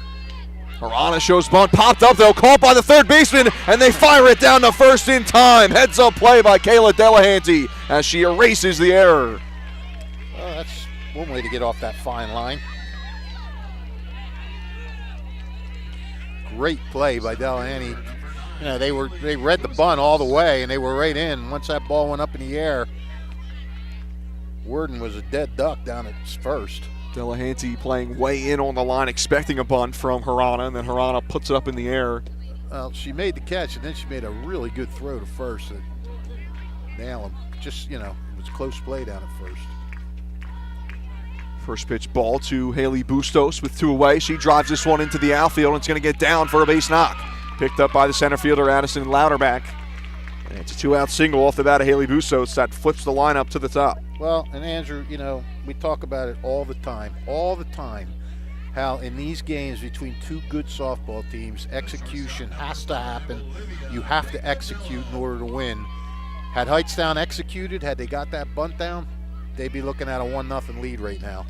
Harana shows bunt, popped up though, caught by the 3rd baseman, and they fire it down to first in time. Heads up play by Kayla Delahanty as she erases the error. Well, that's one way to get off that fine line. Great play by Delahanty. You know, they read the bunt all the way, and they were right in. Once that ball went up in the air, Worden was a dead duck down at first. Delahanty playing way in on the line, expecting a bunt from Harana, and then Harana puts it up in the air. Well, she made the catch, and then she made a really good throw to first that nailed him. Just, it was close play down at first. First pitch ball to Haley Bustos with 2 away. She drives this one into the outfield, and it's going to get down for a base knock. Picked up by the center fielder, Addison Louderback. And it's a 2-out single off the bat of Haley Bustos that flips the lineup to the top. Well, and Andrew, we talk about it all the time, how in these games between 2 good softball teams, execution has to happen. You have to execute in order to win. Had Hightstown executed, had they got that bunt down, they'd be looking at a 1-0 lead right now.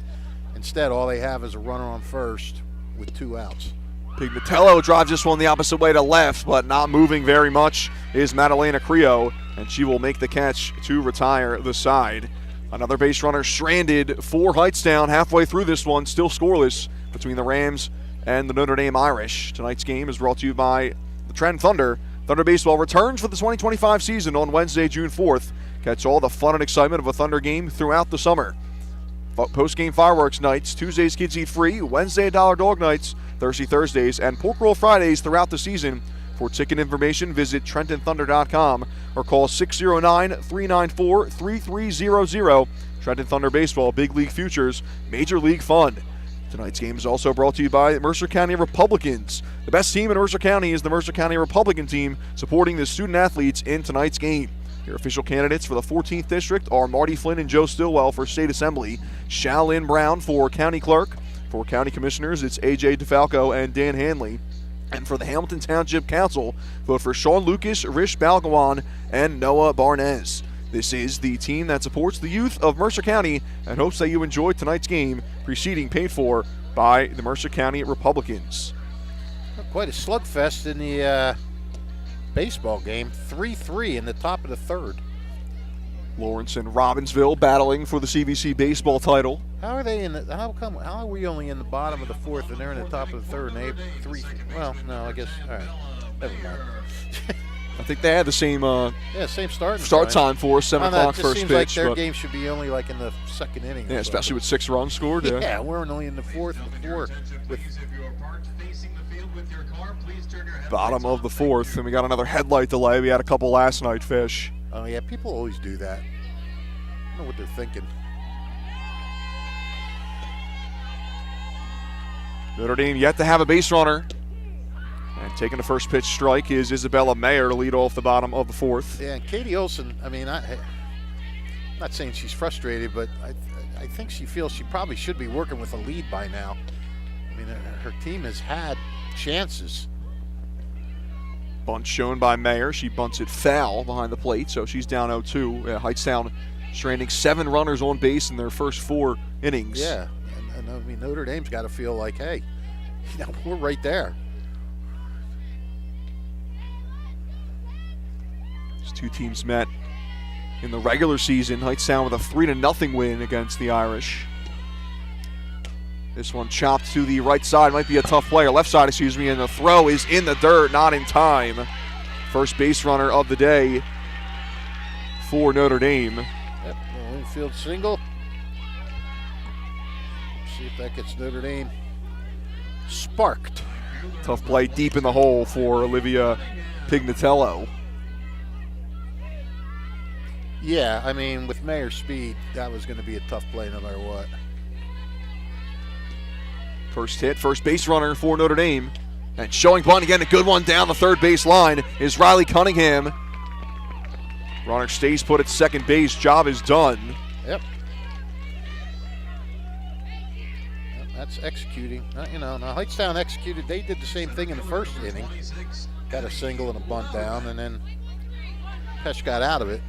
Instead, all they have is a runner on first with 2 outs. Pignatello drives this one the opposite way to left, but not moving very much is Madalena Creo, and she will make the catch to retire the side. Another base runner stranded for Hightstown halfway through this one, still scoreless between the Rams and the Notre Dame Irish. Tonight's game is brought to you by the Trenton Thunder. Thunder Baseball returns for the 2025 season on Wednesday, June 4th. Catch all the fun and excitement of a Thunder game throughout the summer. Post-game fireworks nights, Tuesdays kids eat free, Wednesday $1 dog nights, Thursdays, and pork roll Fridays throughout the season. For ticket information, visit TrentonThunder.com or call 609-394-3300. Trenton Thunder Baseball, Big League Futures, Major League Fun. Tonight's game is also brought to you by Mercer County Republicans. The best team in Mercer County is the Mercer County Republican team, supporting the student athletes in tonight's game. Your official candidates for the 14th District are Marty Flynn and Joe Stillwell for State Assembly, Shalyn Brown for County Clerk. For County Commissioners, it's A.J. DeFalco and Dan Hanley. And for the Hamilton Township Council, vote for Sean Lucas, Rish Balgawan, and Noah Barnez. This is the team that supports the youth of Mercer County and hopes that you enjoy tonight's game, preceding paid for by the Mercer County Republicans. Quite a slugfest in the baseball game. 3-3 in the top of the 3rd. Lawrence and Robbinsville battling for the CVC baseball title. How are they how are we only in the bottom of the 4th and they're in the top of the 3rd and they have 3? Well, no, I guess, all right, never mind. I think they had the same same start time for us, 7 o'clock first seems pitch. Like their game should be only like in the 2nd inning. Yeah, especially with 6 runs scored. Yeah, we're only in the 4th before. Bottom of the 4th, and we got another headlight delay. We had a couple last night, Fish. Oh, yeah, people always do that. I don't know what they're thinking. Notre Dame yet to have a base runner. And taking the first pitch strike is Isabella Mayer to lead off the bottom of the 4th. Yeah, and Katie Olson, I mean, not saying she's frustrated, but I think she feels she probably should be working with a lead by now. I mean, her team has had chances. Bunt shown by Mayer. She bunts it foul behind the plate, so she's down 0-2. Hightstown stranding 7 runners on base in their first 4 innings. Yeah, and I mean, Notre Dame's got to feel like, hey, we're right there. These two teams met in the regular season. Hightstown with a 3-0 win against the Irish. This one chopped to the right side. Might be a tough play, or left side, excuse me, and the throw is in the dirt, not in time. First base runner of the day for Notre Dame. Yep, infield single. See if that gets Notre Dame sparked. Tough play deep in the hole for Olivia Pignatello. Yeah, I mean, with Mayer's speed, that was going to be a tough play no matter what. First hit, first base runner for Notre Dame. And showing bunt again, a good one down the third base line is Riley Cunningham. Runner stays put at second base. Job is done. Yep. That's executing. Now Hightstown executed. They did the same thing in the first inning. Got a single and a bunt down, and then Pesh got out of it.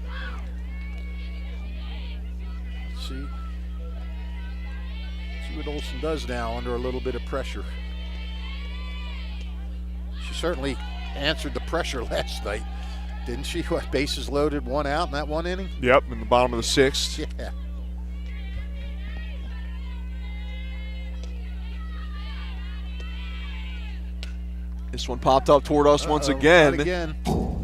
Let's see what Olsen does now under a little bit of pressure. She certainly answered the pressure last night, didn't she? What, bases loaded, 1 out in that 1 inning? Yep, in the bottom of the 6th. Yeah. This one popped up toward us once again.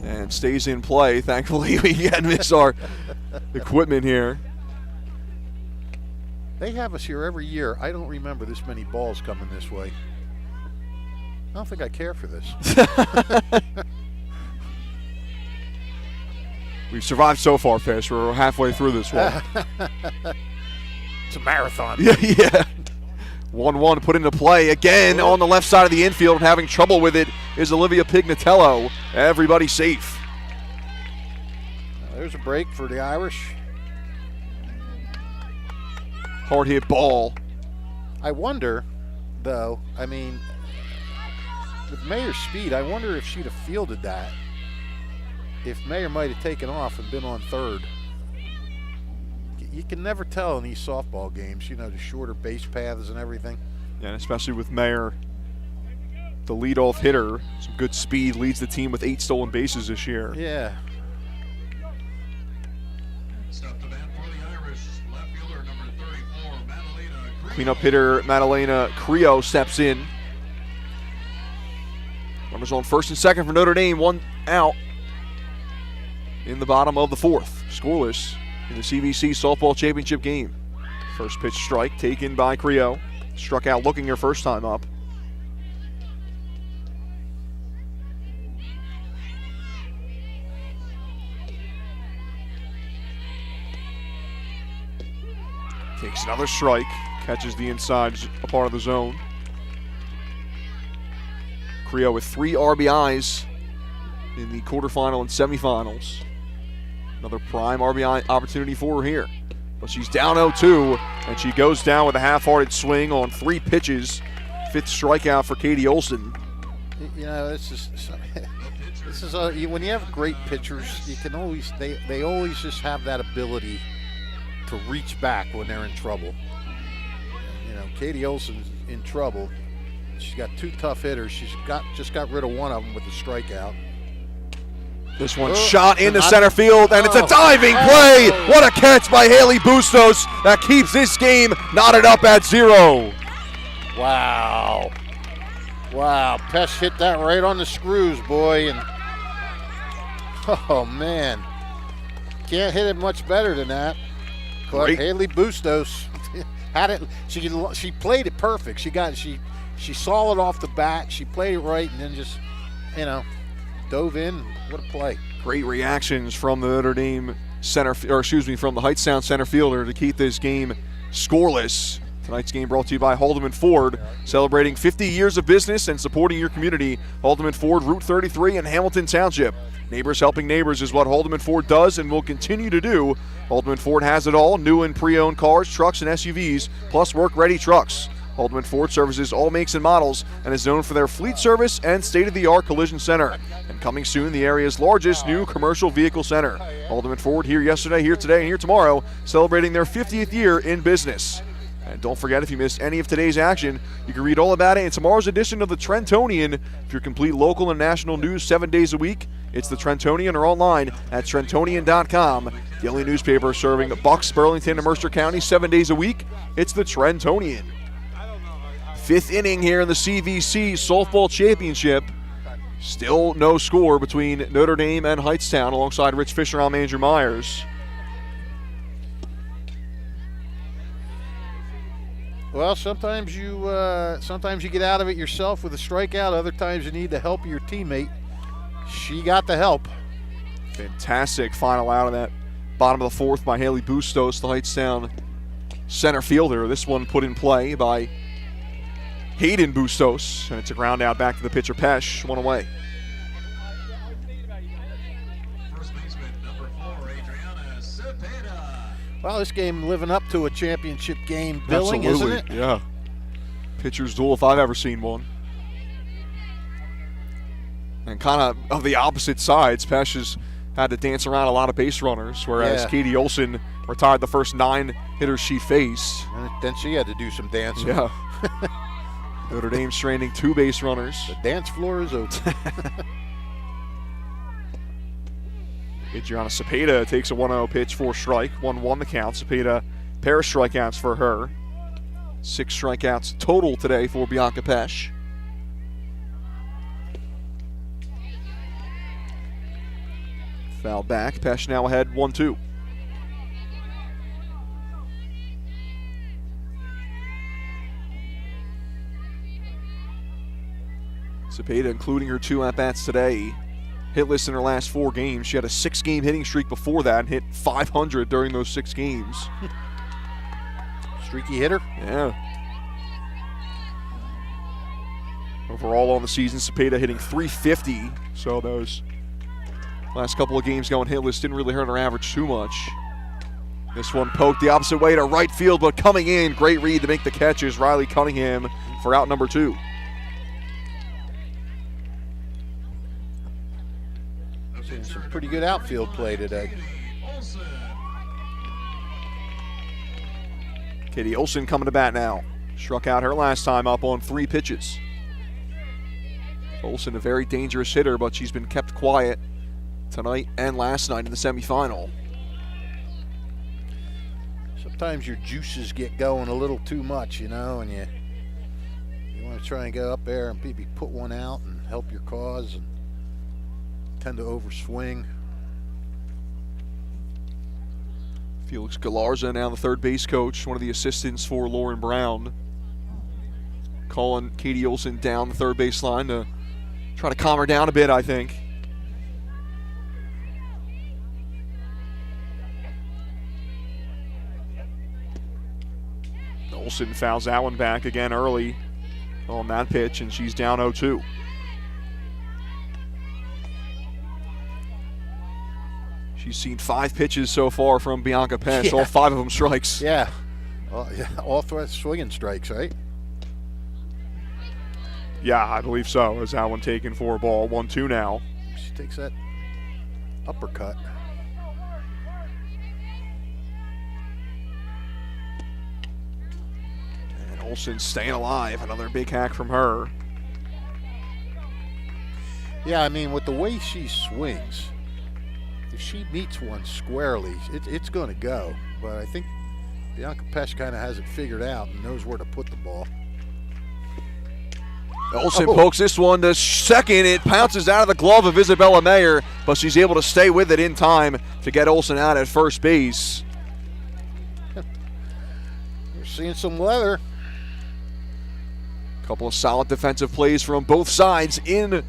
And stays in play. Thankfully, we again miss our equipment here. They have us here every year. I don't remember this many balls coming this way. I don't think I care for this. We've survived so far, Fish. We're halfway through this one. It's a marathon. Yeah. 1-1 put into play again on the left side of the infield, and having trouble with it is Olivia Pignatello. Everybody safe. There's a break for the Irish. Hard hit ball. I wonder, though, I mean, with Mayer's speed, I wonder if she'd have fielded that. If Mayer might have taken off and been on third. You can never tell in these softball games, the shorter base paths and everything. Yeah, and especially with Mayer, the leadoff hitter, some good speed, leads the team with 8 stolen bases this year. Yeah. Step to bat for the Irish. Left fielder number 34, Madalena Creo. Cleanup hitter Madalena Creo steps in. Runners on first and second for Notre Dame, 1 out in the bottom of the 4th. Scoreless in the CVC softball championship game. First pitch strike taken by Creo. Struck out looking her first time up. Takes another strike, catches the inside a part of the zone. Creo with 3 RBIs in the quarterfinal and semifinals. Another prime RBI opportunity for her here. But she's down 0-2, and she goes down with a half-hearted swing on 3 pitches. 5th strikeout for Katie Olsen. This is when you have great pitchers, you can always they always just have that ability to reach back when they're in trouble. Katie Olsen's in trouble. She's got 2 tough hitters. She's just got rid of one of them with a strikeout. This one shot into center field, and it's a diving play. What a catch by Haley Bustos that keeps this game knotted up at 0. Wow. Pesh hit that right on the screws, boy. And oh, man. Can't hit it much better than that. But Haley Bustos had it. She played it perfect. She saw it off the bat. She played it right, and then just, dove in. What a play. Great reactions from the Notre Dame from the Hightstown center fielder to keep this game scoreless. Tonight's game brought to you by Haldeman Ford, celebrating 50 years of business and supporting your community. Haldeman Ford, Route 33 in Hamilton Township. Neighbors helping neighbors is what Haldeman Ford does and will continue to do. Haldeman Ford has it all, new and pre-owned cars, trucks, and SUVs, plus work-ready trucks. Haldeman Ford services all makes and models and is known for their fleet service and state-of-the-art collision center. And coming soon, the area's largest new commercial vehicle center. Haldeman Ford here yesterday, here today, and here tomorrow, celebrating their 50th year in business. And don't forget, if you missed any of today's action, you can read all about it in tomorrow's edition of the Trentonian. For your complete local and national news 7 days a week, it's the Trentonian or online at Trentonian.com. The only newspaper serving Bucks, Burlington, and Mercer County 7 days a week, it's the Trentonian. Fifth inning here in the CVC Softball Championship. Still no score between Notre Dame and Hightstown alongside Rich Fisher. I'm Andrew Myers. Well, sometimes you get out of it yourself with a strikeout. Other times you need the help of your teammate. She got the help. Fantastic final out of that bottom of the fourth by Haley Bustos, the Hightstown center fielder. This one put in play by Hayden Bustos, and it's a ground out back to the pitcher Pesh, one away. First baseman, number 4, Adriana Cepeda. Well, this game living up to a championship game billing, Absolutely, isn't it? yeah. Pitcher's duel if I've ever seen one. And kind of the opposite sides, Pesh has had to dance around a lot of base runners, whereas Katie Olson retired the first 9 hitters she faced. And then she had to do some dancing. Yeah. Notre Dame stranding 2 base runners. The dance floor is open. Adriana Cepeda takes a 1-0 pitch for strike. 1-1 the count. Cepeda, pair of strikeouts for her. 6 strikeouts total today for Bianca Pesh. Foul back. Pesh now ahead 1-2. Cepeda, including her 2 at-bats today, hitless in her last 4 games. She had a 6-game hitting streak before that and hit .500 during those 6 games. Streaky hitter. Yeah. Overall on the season, Cepeda hitting .350. So those last couple of games going hitless didn't really hurt her average too much. This one poked the opposite way to right field, but coming in, great read to make the catch is Riley Cunningham for out number 2. Seeing some pretty good outfield play today. Katie Olson coming to bat now. Struck out her last time up on 3 pitches. Olson, a very dangerous hitter, but she's been kept quiet tonight and last night in the semifinal. Sometimes your juices get going a little too much, you know, and you want to try and go up there and maybe put one out and help your cause, and tend to overswing. Felix Galarza, now the third base coach, one of the assistants for Lauren Brown, calling Katie Olson down the third base line to try to calm her down a bit, I think. Olson fouls that one back again early on that pitch, and she's down 0-2. She's seen 5 pitches so far from Bianca Pesh, all 5 of them strikes. Yeah, all 3 swinging strikes, right? Yeah, I believe so. Is that one taken for a ball? 1-2 now. She takes that uppercut. And Olson staying alive. Another big hack from her. Yeah, I mean, with the way she swings, if she meets one squarely, it's going to go. But I think Bianca Pesh kind of has it figured out and knows where to put the ball. Olson pokes this one to second. It pounces out of the glove of Isabella Mayer, but she's able to stay with it in time to get Olson out at first base. We're seeing some weather. Couple of solid defensive plays from both sides in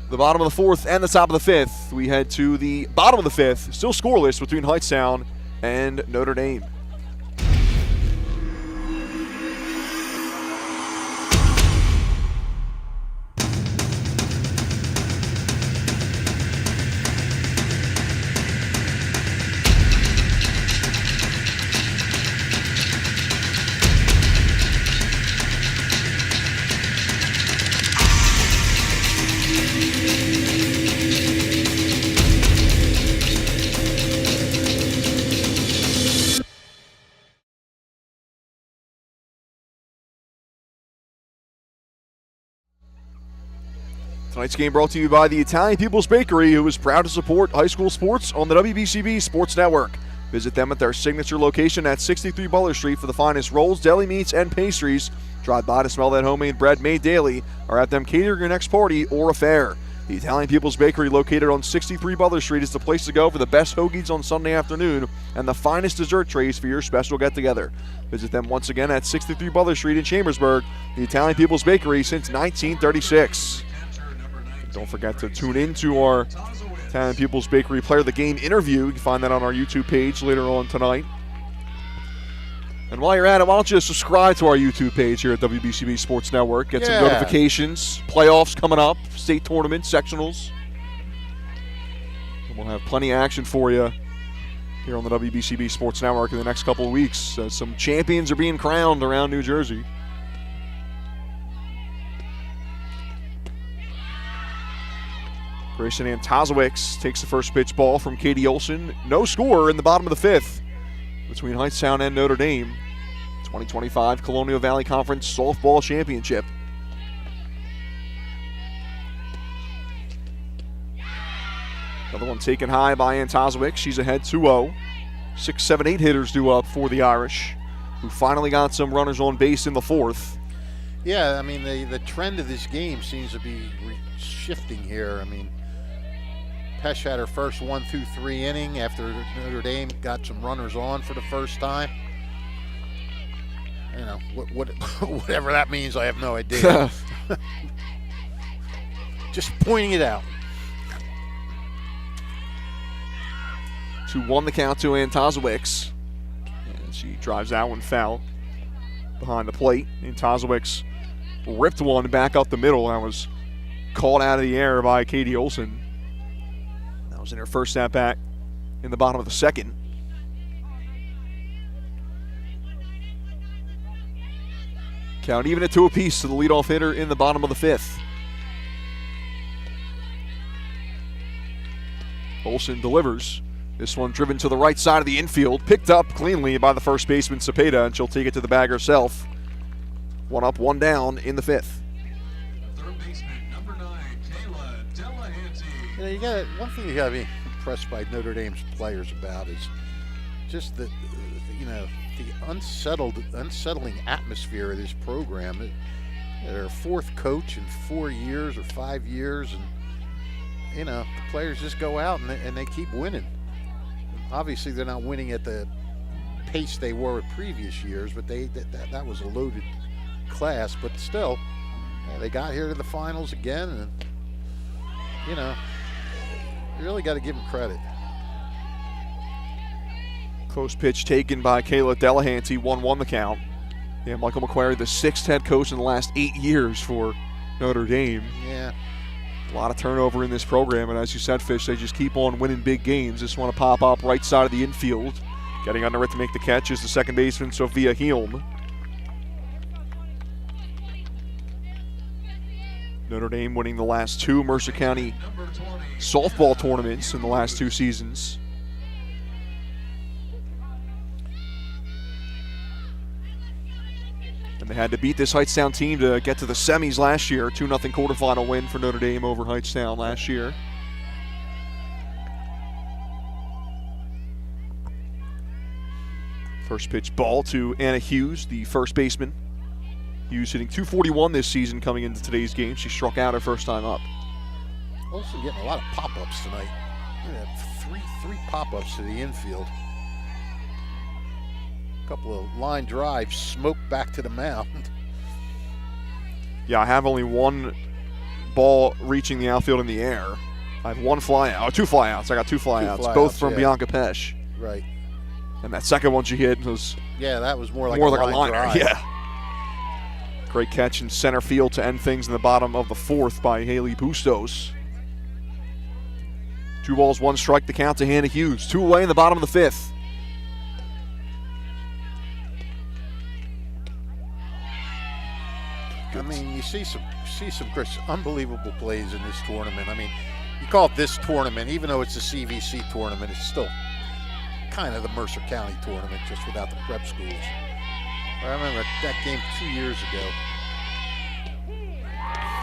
the bottom of the 4th and the top of the 5th. We head to the bottom of the 5th, still scoreless between Hightstown and Notre Dame. Tonight's game brought to you by the Italian People's Bakery, who is proud to support high school sports on the WBCB Sports Network. Visit them at their signature location at 63 Butler Street for the finest rolls, deli meats, and pastries. Drive by to smell that homemade bread made daily, or have them cater your next party or affair. The Italian People's Bakery, located on 63 Butler Street, is the place to go for the best hoagies on Sunday afternoon and the finest dessert trays for your special get-together. Visit them once again at 63 Butler Street in Chambersburg, the Italian People's Bakery since 1936. Don't forget to tune in to our Italian People's Bakery Player of the Game interview. You can find that on our YouTube page later on tonight. And while you're at it, why don't you subscribe to our YouTube page here at WBCB Sports Network. Get some notifications. Playoffs coming up, state tournament, sectionals. And we'll have plenty of action for you here on the WBCB Sports Network in the next couple of weeks. Some champions are being crowned around New Jersey. Grayson Antozowicz takes the first pitch ball from Katie Olson. No score in the bottom of the fifth between Hightstown and Notre Dame. 2025 Colonial Valley Conference Softball Championship. Another one taken high by Antozowicz. She's ahead 2-0. 6, 7, 8 hitters due up for the Irish, who finally got some runners on base in the fourth. Yeah, I mean, the trend of this game seems to be shifting here. I mean, Pesh had her first 1-2-3 inning after Notre Dame got some runners on for the first time. You know, whatever that means, I have no idea. Just pointing it out. 2-1 the count to Antozowicz. And she drives that one foul behind the plate. Antozowicz ripped one back up the middle. That was caught out of the air by Katie Olson. That was in her first at-bat in the bottom of the second. Count even at 2 apiece to the leadoff hitter in the bottom of the fifth. Olson delivers. This one driven to the right side of the infield, picked up cleanly by the first baseman Cepeda, and she'll take it to the bag herself. 1 up, 1 down in the fifth. Third baseman, number 9, Kayla Delahanty. You know, you got one thing you got to be impressed by Notre Dame's players about is just the unsettling atmosphere of this program. Their fourth coach in 4 years or 5 years, and the players just go out and they keep winning. Obviously, they're not winning at the pace they were in previous years, but that was a loaded class. But still, they got here to the finals again, and you really got to give them credit. Close pitch taken by Kayla Delahanty, 1-1 the count. Yeah, Michael McQuarrie, the 6th head coach in the last 8 years for Notre Dame. Yeah. A lot of turnover in this program, and as you said, Fish, they just keep on winning big games. Just want to pop up right side of the infield. Getting under it to make the catch is the second baseman, Sophia Helm. Notre Dame winning the last 2 Mercer County softball tournaments in the last 2 seasons. And they had to beat this Hightstown team to get to the semis last year. 2-0 quarterfinal win for Notre Dame over Hightstown last year. First pitch ball to Anna Hughes, the first baseman. Hughes hitting .241 this season coming into today's game. She struck out her first time up. Also getting a lot of pop-ups tonight. Three pop-ups to the infield. A couple of line drives, smoke back to the mound. Yeah, I have only 1 ball reaching the outfield in the air. I have 1 flyout, 2 flyouts. I got 2 flyouts, both from Bianca Pesh. Right. And that second one she hit was that was more like a line liner. drive. Yeah. Great catch in center field to end things in the bottom of the fourth by Haley Bustos. 2 balls, 1 strike, the count to Hannah Hughes. 2 away in the bottom of the fifth. I mean, you see some Chris, unbelievable plays in this tournament. I mean, you call it this tournament, even though it's a CVC tournament, it's still kind of the Mercer County tournament, just without the prep schools. I remember that game 2 years ago.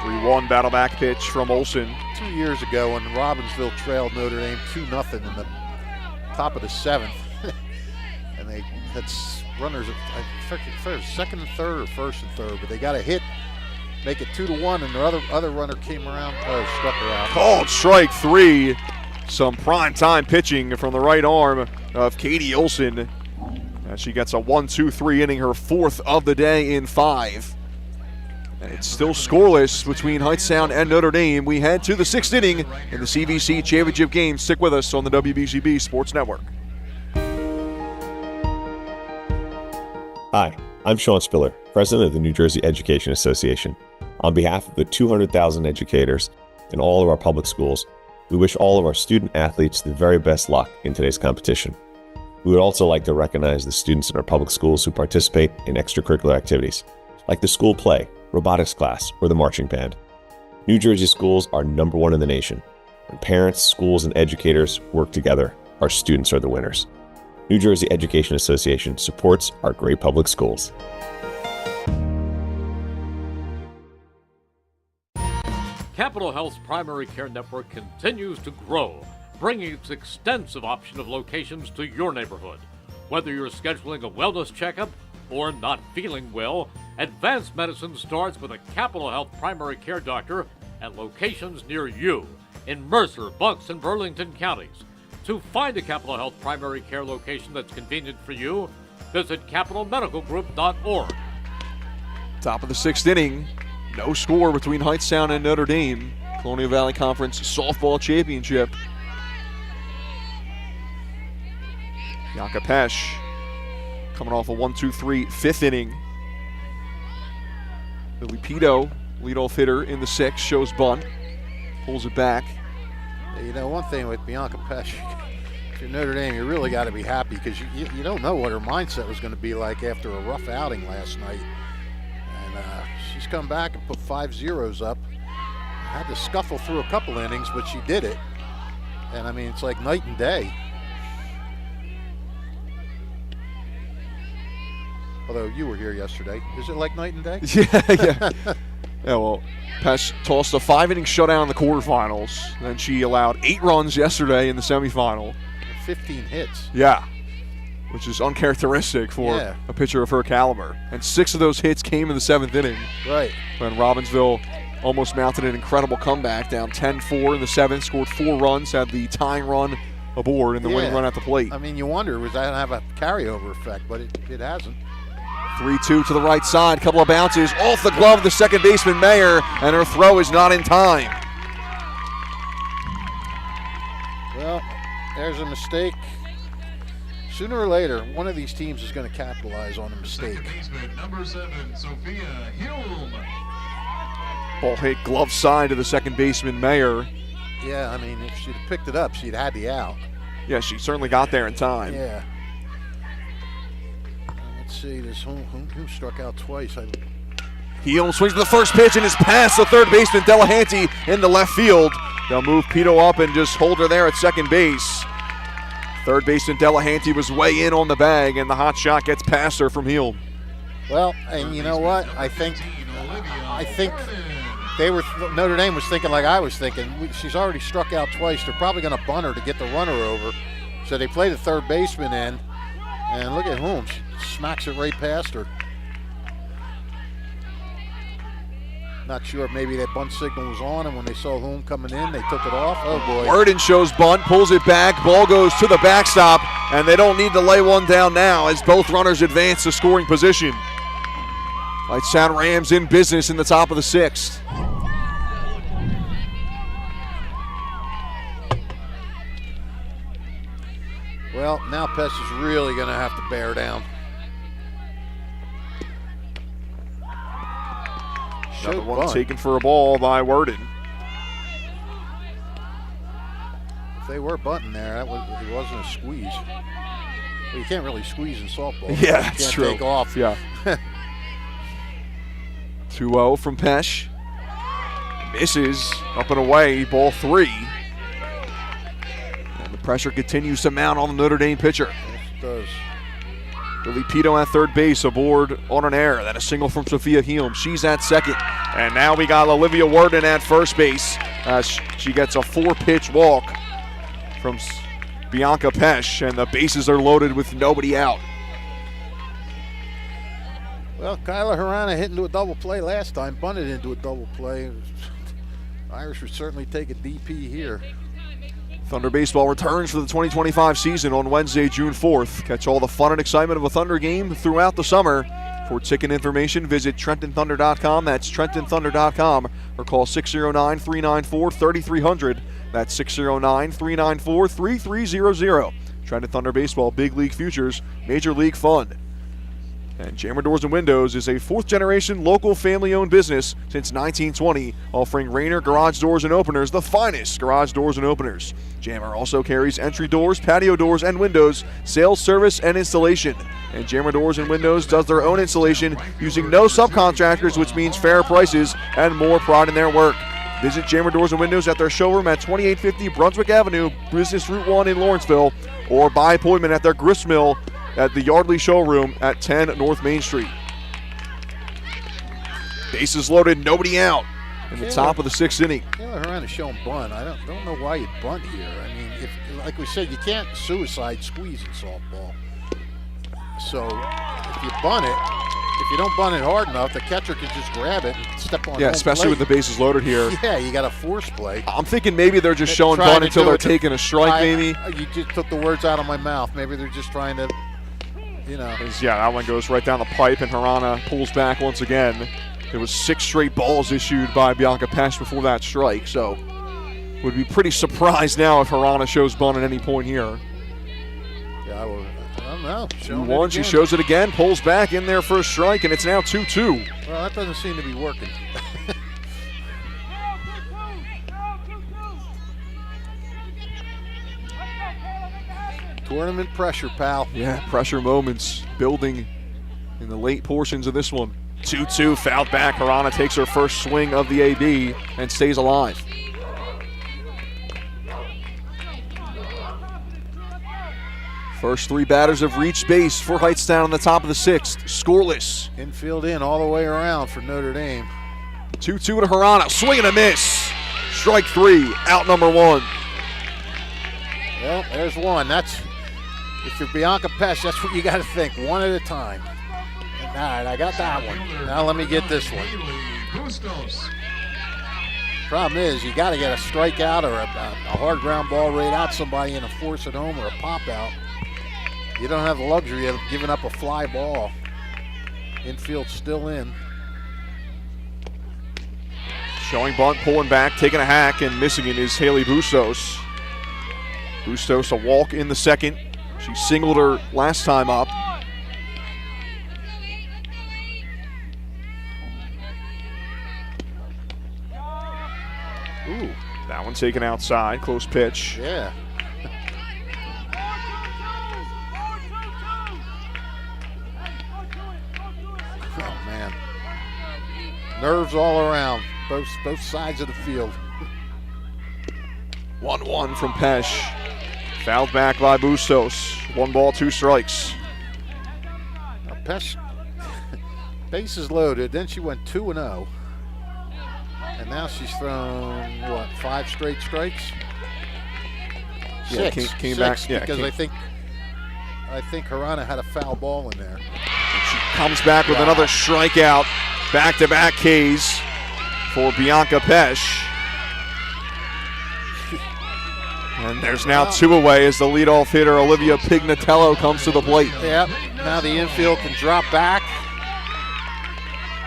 3-1 battle back pitch from Olson. 2 years ago when Robbinsville trailed Notre Dame 2-0 in the top of the 7th. And they had runners, I forget, second and third or first and third, but they got a hit, make it 2-1, and the other runner came around, struck her out. Called strike 3. Some prime time pitching from the right arm of Katie Olson. And she gets a 1-2-3 inning, her 4th of the day in 5. And it's still scoreless between Hightstown and Notre Dame. We head to the 6th inning in the CVC championship game. Stick with us on the WBCB Sports Network. Hi, I'm Sean Spiller, President of the New Jersey Education Association. On behalf of the 200,000 educators in all of our public schools, we wish all of our student athletes the very best luck in today's competition. We would also like to recognize the students in our public schools who participate in extracurricular activities, like the school play, robotics class, or the marching band. New Jersey schools are #1 in the nation. When parents, schools, and educators work together, our students are the winners. New Jersey Education Association supports our great public schools. Capital Health's primary care network continues to grow, bringing its extensive option of locations to your neighborhood. Whether you're scheduling a wellness checkup or not feeling well, advanced medicine starts with a Capital Health primary care doctor at locations near you in Mercer, Bucks, and Burlington counties. To find a Capital Health primary care location that's convenient for you, visit capitalmedicalgroup.org. Top of the 6th inning. No score between Hightstown and Notre Dame. Colonial Valley Conference Softball Championship. Bianca Pesch coming off a 1-2-3 5th inning. Billy Pito, leadoff hitter in the 6th, shows bunt, pulls it back. You know, one thing with Bianca Pesch, if you're Notre Dame, you really got to be happy because you don't know what her mindset was going to be like after a rough outing last night. And she's come back and put 5 zeros up. Had to scuffle through a couple innings, but she did it. And I mean, it's like night and day. Although you were here yesterday. Is it like night and day? Yeah. Yeah, well, Pesch tossed a 5-inning shutout in the quarterfinals. Then she allowed 8 runs yesterday in the semifinal. 15 hits. Yeah, which is uncharacteristic for a pitcher of her caliber. And 6 of those hits came in the 7th inning. Right. When Robbinsville almost mounted an incredible comeback, down 10-4 in the 7th, scored 4 runs, had the tying run aboard and the winning run at the plate. I mean, you wonder, was that going to have a carryover effect, but it hasn't. 3-2 to the right side, couple of bounces off the glove of the second baseman Mayer, and her throw is not in time. Well, there's a mistake. Sooner or later, one of these teams is going to capitalize on a mistake. Second baseman, number 7, Sophia Hume. Ball hit glove side to the second baseman Mayer. Yeah, I mean, if she'd have picked it up, she'd had the out. Yeah, she certainly got there in time. Yeah. Let's see, this who struck out twice. Heel swings to the first pitch and is past the third baseman Delahanty into left field. They'll move Pito up and just hold her there at second base. Third baseman Delahanty was way in on the bag, and the hot shot gets past her from Heel. Well, and you know what? I think Notre Dame was thinking like I was thinking. She's already struck out twice. They're probably going to bunt her to get the runner over. So they play the third baseman in, and look at Holmes. She smacks it right past her. Not sure if maybe that bunt signal was on, and when they saw Holmes coming in, they took it off. Oh, boy. Worden shows bunt, pulls it back. Ball goes to the backstop, and they don't need to lay one down now as both runners advance to scoring position. Hightstown Rams in business in the top of the 6th. Well, now Pesch is really going to have to bear down. Another one taken for a ball by Worden. If they were bunting there, it wasn't a squeeze. Well, you can't really squeeze in softball. Yeah, that's true. Take off. Yeah. 2-0 from Pesch. Misses up and away, ball 3. And the pressure continues to mount on the Notre Dame pitcher. Yes, it does. Lily Pito at third base, aboard on an error. Then a single from Sophia Hume. She's at second. And now we got Olivia Worden at first base. She gets a 4-pitch walk from Bianca Pesh, and the bases are loaded with nobody out. Well, Kyla Harana hit into a double play last time, bunted into a double play. Irish would certainly take a DP here. Thunder Baseball returns for the 2025 season on Wednesday, June 4th. Catch all the fun and excitement of a Thunder game throughout the summer. For ticket information, visit TrentonThunder.com. That's TrentonThunder.com, or call 609-394-3300. That's 609-394-3300. Trenton Thunder Baseball, Big League Futures, Major League Fun. And Jammer Doors and Windows is a fourth-generation local family-owned business since 1920, offering Rainer Garage Doors and Openers, the finest garage doors and openers. Jammer also carries entry doors, patio doors, and windows, sales, service, and installation. And Jammer Doors and Windows does their own installation using no subcontractors, which means fair prices and more pride in their work. Visit Jammer Doors and Windows at their showroom at 2850 Brunswick Avenue, Business Route 1 in Lawrenceville, or by appointment at their gristmill at the Yardley Showroom at 10 North Main Street. Bases loaded, nobody out in the top of the 6th inning. Taylor Harana showing bunt. I don't know why you'd bunt here. I mean, like we said, you can't suicide squeeze in softball. So if you bunt it, if you don't bunt it hard enough, the catcher can just grab it and step on. Yeah, especially with the bases loaded here. Yeah, you got a force play. I'm thinking maybe they're just showing bunt until they're taking a strike, maybe. You just took the words out of my mouth. Maybe they're just trying to, Yeah, that one goes right down the pipe, and Harana pulls back once again. There was 6 straight balls issued by Bianca Pesh before that strike, so would be pretty surprised now if Harana shows bunt at any point here. Yeah, I don't know. 2-1, she shows it again, pulls back in there for a strike, and it's now 2-2. Well, that doesn't seem to be working. Tournament pressure, pal. Yeah, pressure moments building in the late portions of this one. 2-2, fouled back. Harana takes her first swing of the AB and stays alive. First 3 batters have reached base for Hightstown on the top of the 6th. Scoreless. Infield in all the way around for Notre Dame. 2-2 to Harana. Swing and a miss. Strike 3, out number 1. Well, there's one. If you're Bianca Pesh, that's what you got to think, one at a time. All right, I got that one. Now let me get this one. Problem is, you got to get a strikeout or a hard ground ball right out somebody in a force at home or a pop out. You don't have the luxury of giving up a fly ball. Infield still in. Showing bunt, pulling back, taking a hack, and missing it is Haley Bustos. Bustos a walk in the 2nd. She singled her last time up. Ooh. That one taken outside, close pitch. Yeah. Oh, man. Nerves all around, both sides of the field. 1-1 from Pesh. Fouled back by Bustos. 1 ball, 2 strikes. Now Pesh, bases loaded, then she went 2-0. And now she's thrown, 5 straight strikes? Yeah, 6. came 6 back. Yeah, because I think Harana had a foul ball in there. And she comes back with another strikeout. Back-to-back Ks for Bianca Pesh. And there's now 2 away as the leadoff hitter Olivia Pignatello comes to the plate. Yep, now the infield can drop back.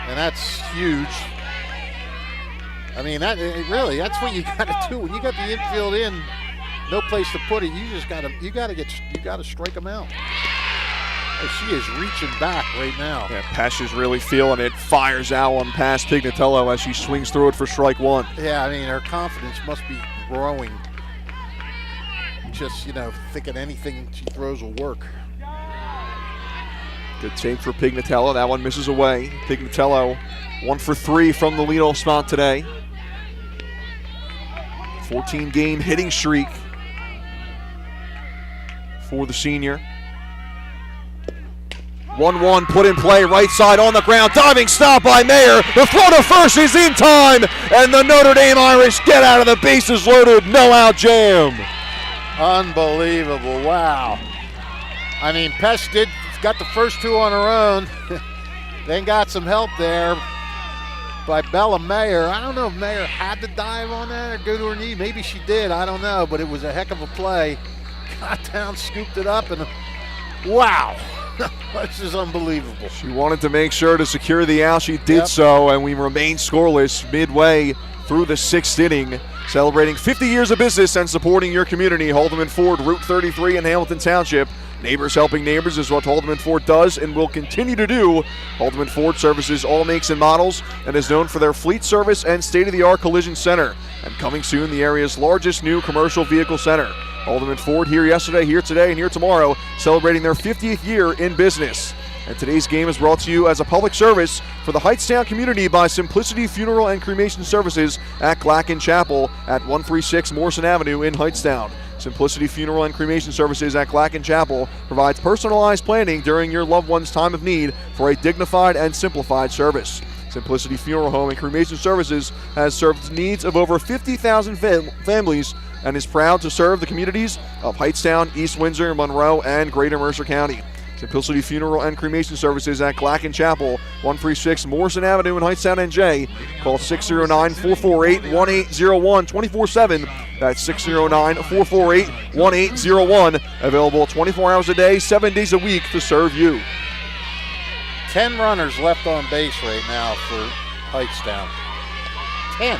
And that's huge. I mean, that's what you got to do. When you got the infield in, no place to put it, you got to strike them out. And she is reaching back right now. Yeah, Pesh is really feeling it. Fires out one past Pignatello as she swings through it for strike 1. Yeah, I mean, her confidence must be growing. Just, thinking anything she throws will work. Good take for Pignatello. That one misses away. Pignatello 1 for 3 from the leadoff spot today. 14-game hitting streak for the senior. 1-1 put in play, right side on the ground, diving stop by Mayer. The throw to first is in time, and the Notre Dame Irish get out of the bases loaded, no out jam. Unbelievable, wow. I mean, Pesh got the first two on her own, then got some help there by Bella Mayer. I don't know if Mayer had to dive on that or go to her knee. Maybe she did, I don't know, but it was a heck of a play. Got down, scooped it up, and wow. This is unbelievable. She wanted to make sure to secure the out. She did so, and we remain scoreless midway through the 6th inning. Celebrating 50 years of business and supporting your community. Haldeman Ford, Route 33 in Hamilton Township. Neighbors helping neighbors is what Haldeman Ford does and will continue to do. Haldeman Ford services all makes and models and is known for their fleet service and state-of-the-art collision center. And coming soon, the area's largest new commercial vehicle center. Haldeman Ford here yesterday, here today, and here tomorrow, celebrating their 50th year in business. And today's game is brought to you as a public service for the Hightstown community by Simplicity Funeral and Cremation Services at Glacken Chapel at 136 Morrison Avenue in Hightstown. Simplicity Funeral and Cremation Services at Glacken Chapel provides personalized planning during your loved one's time of need for a dignified and simplified service. Simplicity Funeral Home and Cremation Services has served the needs of over 50,000 families and is proud to serve the communities of Hightstown, East Windsor, Monroe, and Greater Mercer County. Simplicity Funeral and Cremation Services at Glacken Chapel, 136 Morrison Avenue in Hightstown, NJ. Call 609-448-1801 24/7. That's 609-448-1801. Available 24 hours a day, 7 days a week to serve you. 10 runners left on base right now for Hightstown. 10.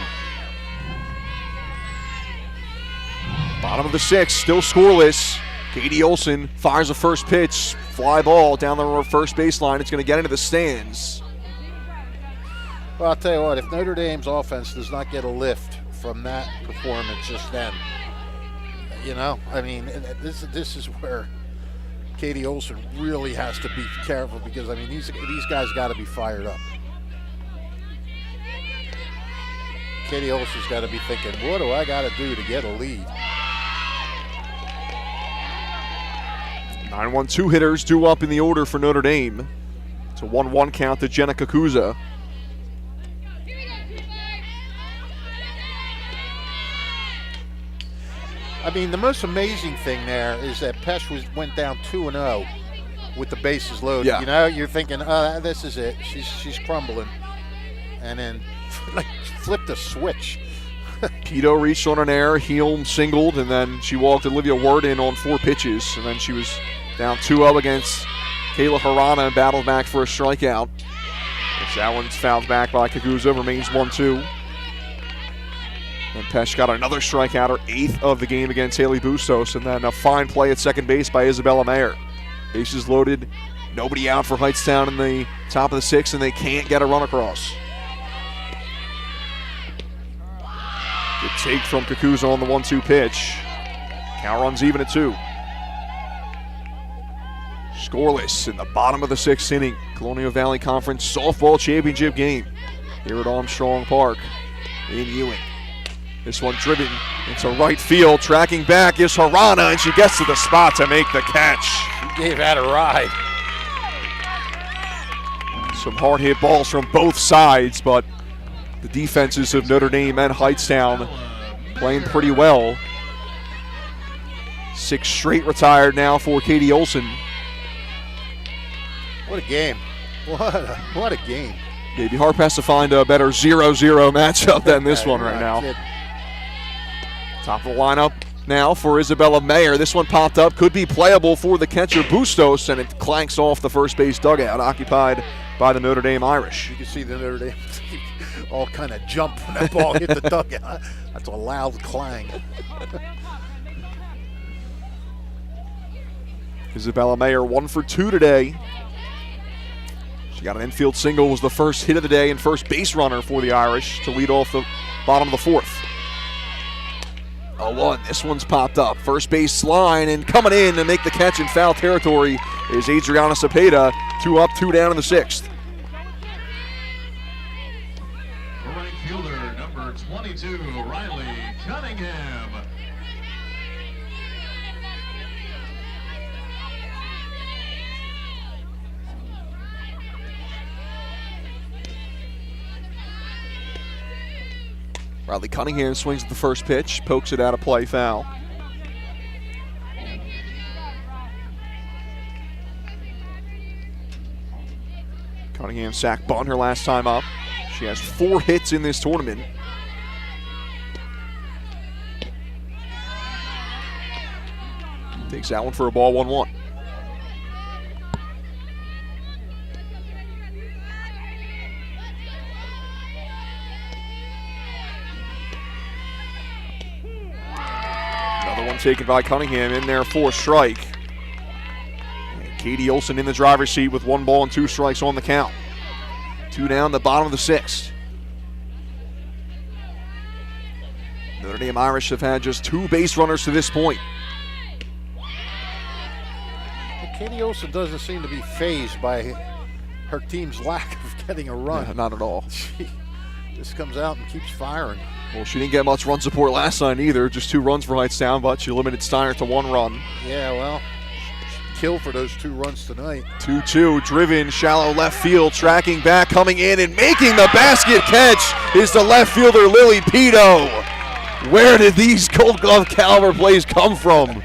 Bottom of the 6th, still scoreless. Katie Olson fires the first pitch. Fly ball down the first baseline. It's going to get into the stands. Well, I'll tell you what, if Notre Dame's offense does not get a lift from that performance just then, you know, I mean, this is where Katie Olson really has to be careful because, I mean, these guys got to be fired up. Katie Olson's got to be thinking, what do I got to do to get a lead? 9-1-2 hitters due up in the order for Notre Dame. It's a 1-1 count to Jenna Kakuza. I mean, the most amazing thing there is that Pesh went down 2-0 with the bases loaded. Yeah. You know, you're thinking, oh, this is it. She's crumbling. And then like flipped a switch. Pito reached on an error, Heel singled, and then she walked Olivia Ward in on 4 pitches, and then she was down 2-0 against Kayla Harana and battled back for a strikeout. That one's fouled back by Kakuza, remains 1-2. And Pesh got another strikeout, her 8th of the game against Haley Bustos, and then a fine play at second base by Isabella Mayer. Bases loaded, nobody out for Hightstown in the top of the 6th, and they can't get a run across. Good take from Kakuza on the 1-2 pitch. Count runs even at 2. Scoreless in the bottom of the 6th inning. Colonial Valley Conference Softball Championship game here at Armstrong Park in Ewing. This one driven into right field. Tracking back is Harana, and she gets to the spot to make the catch. She gave that a ride. Some hard hit balls from both sides, but the defenses of Notre Dame and Hightstown playing pretty well. 6 straight retired now for Katie Olson. What a game. What a game. Maybe hard pressed to find a better 0-0 matchup than this one right now. Top of the lineup now for Isabella Mayer. This one popped up, could be playable for the catcher Bustos, and it clanks off the first base dugout, occupied by the Notre Dame Irish. You can see the Notre Dame all kind of jump when that ball hit the dugout. That's a loud clang. Isabella Mayer 1 for 2 today. She got an infield single, was the first hit of the day and first base runner for the Irish to lead off the bottom of the 4th. 0-1, this one's popped up. First base line, and coming in to make the catch in foul territory is Adriana Cepeda. 2 up, 2 down in the 6th. Right fielder, number 22, Riley Cunningham. Riley Cunningham swings at the first pitch, pokes it out of play, foul. Cunningham sacked bunt her last time up. She has 4 hits in this tournament. Takes that one for a ball, 1-1. Another one taken by Cunningham in there for a strike. And Katie Olson in the driver's seat with 1 ball and 2 strikes on the count. 2 down, the bottom of the 6th. Notre Dame Irish have had just 2 base runners to this point. Katie Olson doesn't seem to be fazed by her team's lack of getting a run. Yeah, not at all. She just comes out and keeps firing. Well, she didn't get much run support last night either. Just 2 runs for Hightstown, but she limited Steiner to 1 run. Yeah, well, kill for those 2 runs tonight. 2-2, driven, shallow left field, tracking back, coming in and making the basket catch is the left fielder Lily Pito. Where did these Gold Glove caliber plays come from?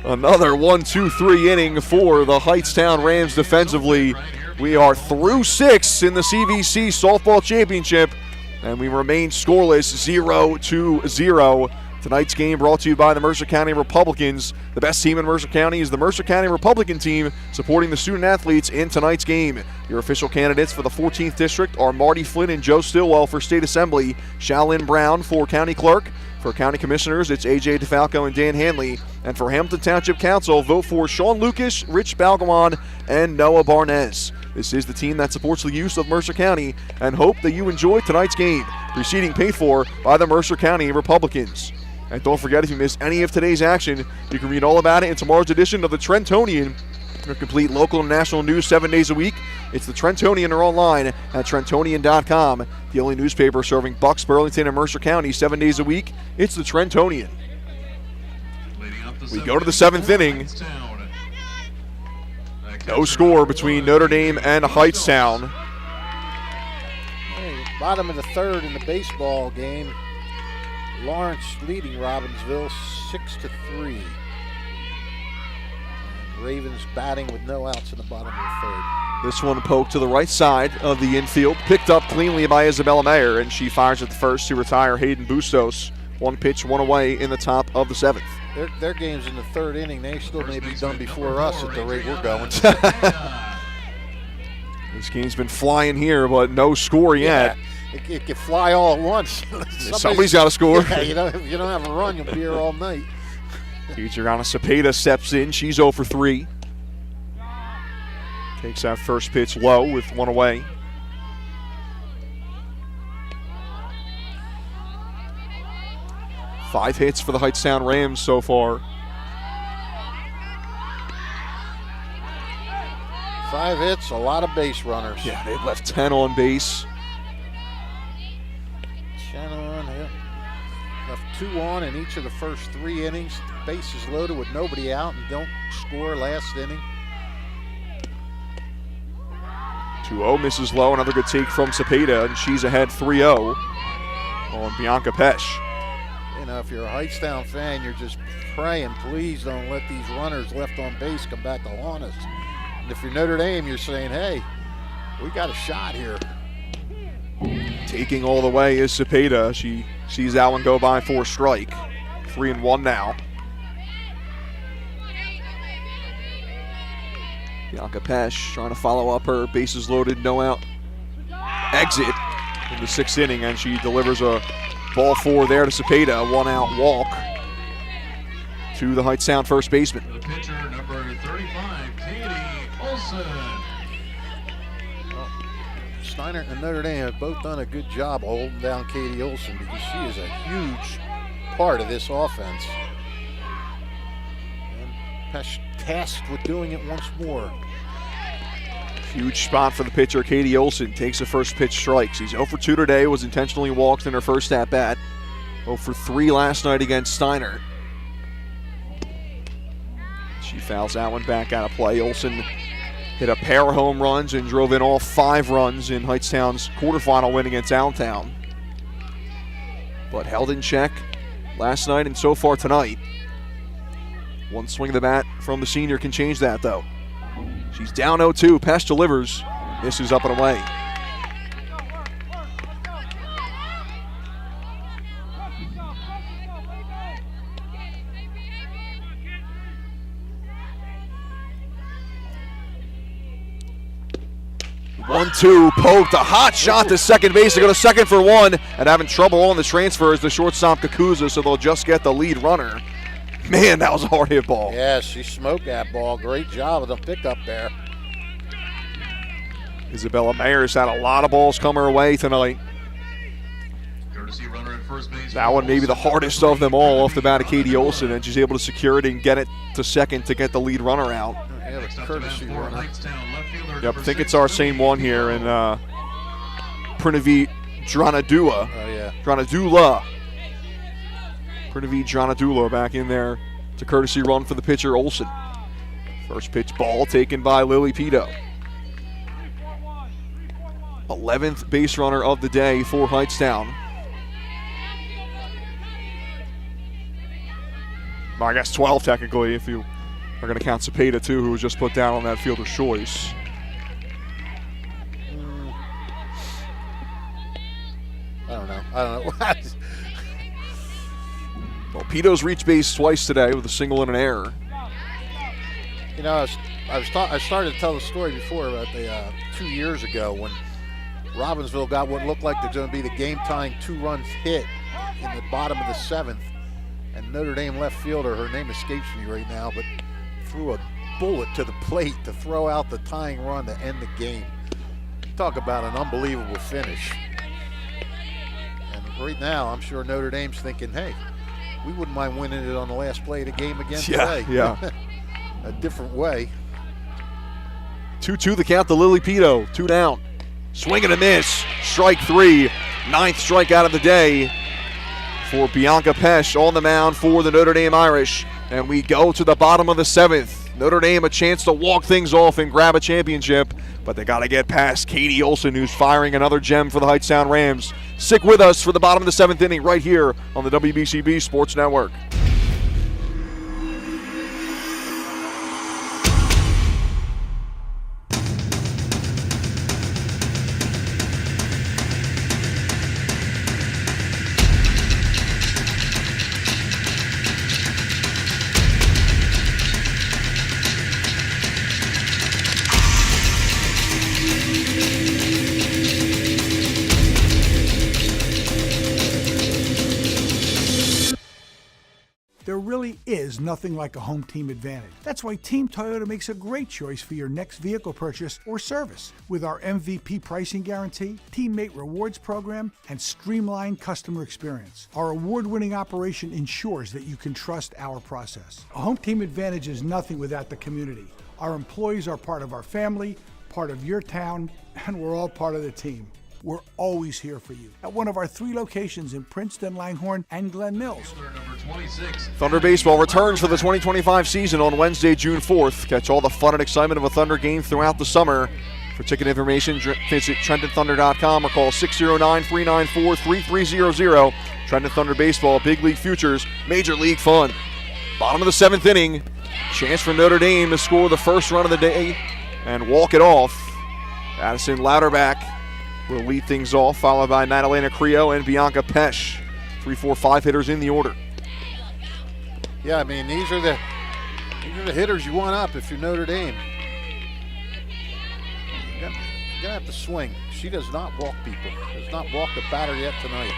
Another 1-2-3 inning for the Hightstown Rams defensively. We are through 6 in the CVC Softball Championship, and we remain scoreless, 0-0. Tonight's game brought to you by the Mercer County Republicans. The best team in Mercer County is the Mercer County Republican team, supporting the student athletes in tonight's game. Your official candidates for the 14th District are Marty Flynn and Joe Stillwell for State Assembly, Shalyn Brown for County Clerk. For County Commissioners, it's A.J. DeFalco and Dan Hanley. And for Hamilton Township Council, vote for Sean Lucas, Rich Balgawan, and Noah Barnez. This is the team that supports the use of Mercer County, and hope that you enjoy tonight's game, preceding paid for by the Mercer County Republicans. And don't forget, if you missed any of today's action, you can read all about it in tomorrow's edition of the Trentonian. For complete local and national news 7 days a week, it's the Trentonian or online at Trentonian.com. The only newspaper serving Bucks, Burlington, and Mercer County 7 days a week, it's the Trentonian. We go to the 7th inning. No score between Notre Dame and Hightstown. Hey, bottom of the 3rd in the baseball game. Lawrence leading Robbinsville 6-3. Ravens batting with no outs in the bottom of the 3rd. This one poked to the right side of the infield, picked up cleanly by Isabella Mayer, and she fires at the first to retire Hayden Bustos. 1 pitch, 1 away in the top of the 7th. Their game's in the 3rd inning. They still may be done before us at the rate we're going. This game's been flying here, but no score yet. Yeah, it can fly all at once. Somebody's got to score. Yeah, if you don't have a run, you'll be here all night. Adriana Cepeda steps in. She's 0 for 3. Takes that first pitch low with 1 away. Five hits for the Hightstown Rams so far. 5 hits, a lot of base runners. Yeah, they've left 10 on base. 10 on, yeah. Left 2 on in each of the first 3 innings. Bases loaded with nobody out and don't score last inning. 2-0, misses low. Another good take from Cepeda, and she's ahead 3-0 on Bianca Pesch. You know, if you're a Hightstown fan, you're just praying, please don't let these runners left on base come back to haunt us. And if you're Notre Dame, you're saying, hey, we got a shot here. Taking all the way is Cepeda. She sees that one go by for a strike. 3-1 now. Bianca Pesch trying to follow up her bases loaded, no out exit in the 6th inning, and she delivers a ball 4 there to Cepeda, a 1-out walk to the Hightstown first baseman. The pitcher, number 35, Katie Olson. Well, Steiner and Notre Dame have both done a good job of holding down Katie Olson because she is a huge part of this offense. And Pesch tasked with doing it once more. Huge spot for the pitcher. Katie Olson takes the first pitch strike. She's 0 for 2 today, was intentionally walked in her first at-bat. 0 for 3 last night against Steiner. She fouls that one back out of play. Olson hit a pair of home runs and drove in all 5 runs in Hightstown's quarterfinal win against Allentown. but held in check last night and so far tonight. One swing of the bat from the senior can change that, though. She's down 0-2. Pesh delivers. Misses up and away. One-two, poked, a hot shot to second base. They go to second for one, and having trouble on the transfer is the shortstop Kakuza, so they'll just get the lead runner. Man, that was a hard hit ball. Yeah, she smoked that ball. Great job of the pickup there. Isabella Mayer's had a lot of balls come her way tonight. Courtesy runner at first base. That one may be the hardest of them all off the bat of Katie Olson, and she's able to secure it and get it to second to get the lead runner out. Yeah, the courtesy runner. Hightstown, left fielder, Yep, I number think it's 6, our same one here, and Pranavi Dranadula. Oh, yeah. Dranadula. Pranavi Dranadula back in there to courtesy run for the pitcher Olson. First pitch ball taken by Lily Pito. 11th base runner of the day for Hightstown. Well, I guess 12 technically if you are going to count Cepeda too, who was just put down on that fielder's choice. I don't know. Well, Pito's reached base twice today with a single and an error. You know, I started to tell the story before about the 2 years ago when Robbinsville got what looked like they're going to be the game-tying 2-run hit in the bottom of the 7th, and Notre Dame left fielder, her name escapes me right now, but threw a bullet to the plate to throw out the tying run to end the game. Talk about an unbelievable finish. And right now, I'm sure Notre Dame's thinking, hey, we wouldn't mind winning it on the last play of the game again today. Yeah. A different way. 2-2 the count to Lily Pito. 2 down. Swing and a miss. Strike 3. 9th strikeout of the day for Bianca Pesh on the mound for the Notre Dame Irish. And we go to the bottom of the 7th. Notre Dame a chance to walk things off and grab a championship, but they got to get past Katie Olson, who's firing another gem for the Hightstown Rams. Stick with us for the bottom of the 7th inning right here on the WBCB Sports Network. There really is nothing like a home team advantage. That's why Team Toyota makes a great choice for your next vehicle purchase or service. With our MVP pricing guarantee, teammate rewards program, and streamlined customer experience, our award-winning operation ensures that you can trust our process. A home team advantage is nothing without the community. Our employees are part of our family, part of your town, and we're all part of the team. We're always here for you at one of our 3 locations in Princeton, Langhorne, and Glen Mills. Thunder Baseball returns for the 2025 season on Wednesday, June 4th. Catch all the fun and excitement of a Thunder game throughout the summer. For ticket information, visit TrentonThunder.com or call 609-394-3300. Trenton Thunder Baseball, Big League Futures, Major League Fun. Bottom of the 7th inning. Chance for Notre Dame to score the first run of the day and walk it off. Addison Louderback will lead things off, followed by Madalena Creo and Bianca Pesh. 3, 4, 5 hitters in the order. Yeah, I mean, these are the hitters you want up if you're Notre Dame. You're gonna have to swing. She does not walk people. Does not walk the batter yet tonight.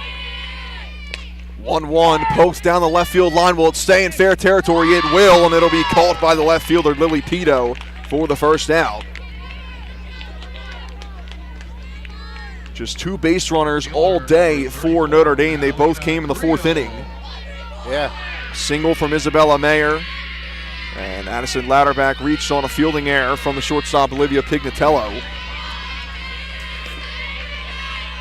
1-1, pokes down the left field line. Will it stay in fair territory? It will, and it'll be caught by the left fielder, Lily Pito, for the first out. Just 2 base runners all day for Notre Dame. They both came in the 4th inning. Yeah. Single from Isabella Mayer. And Addison Louderback reached on a fielding error from the shortstop Olivia Pignatello.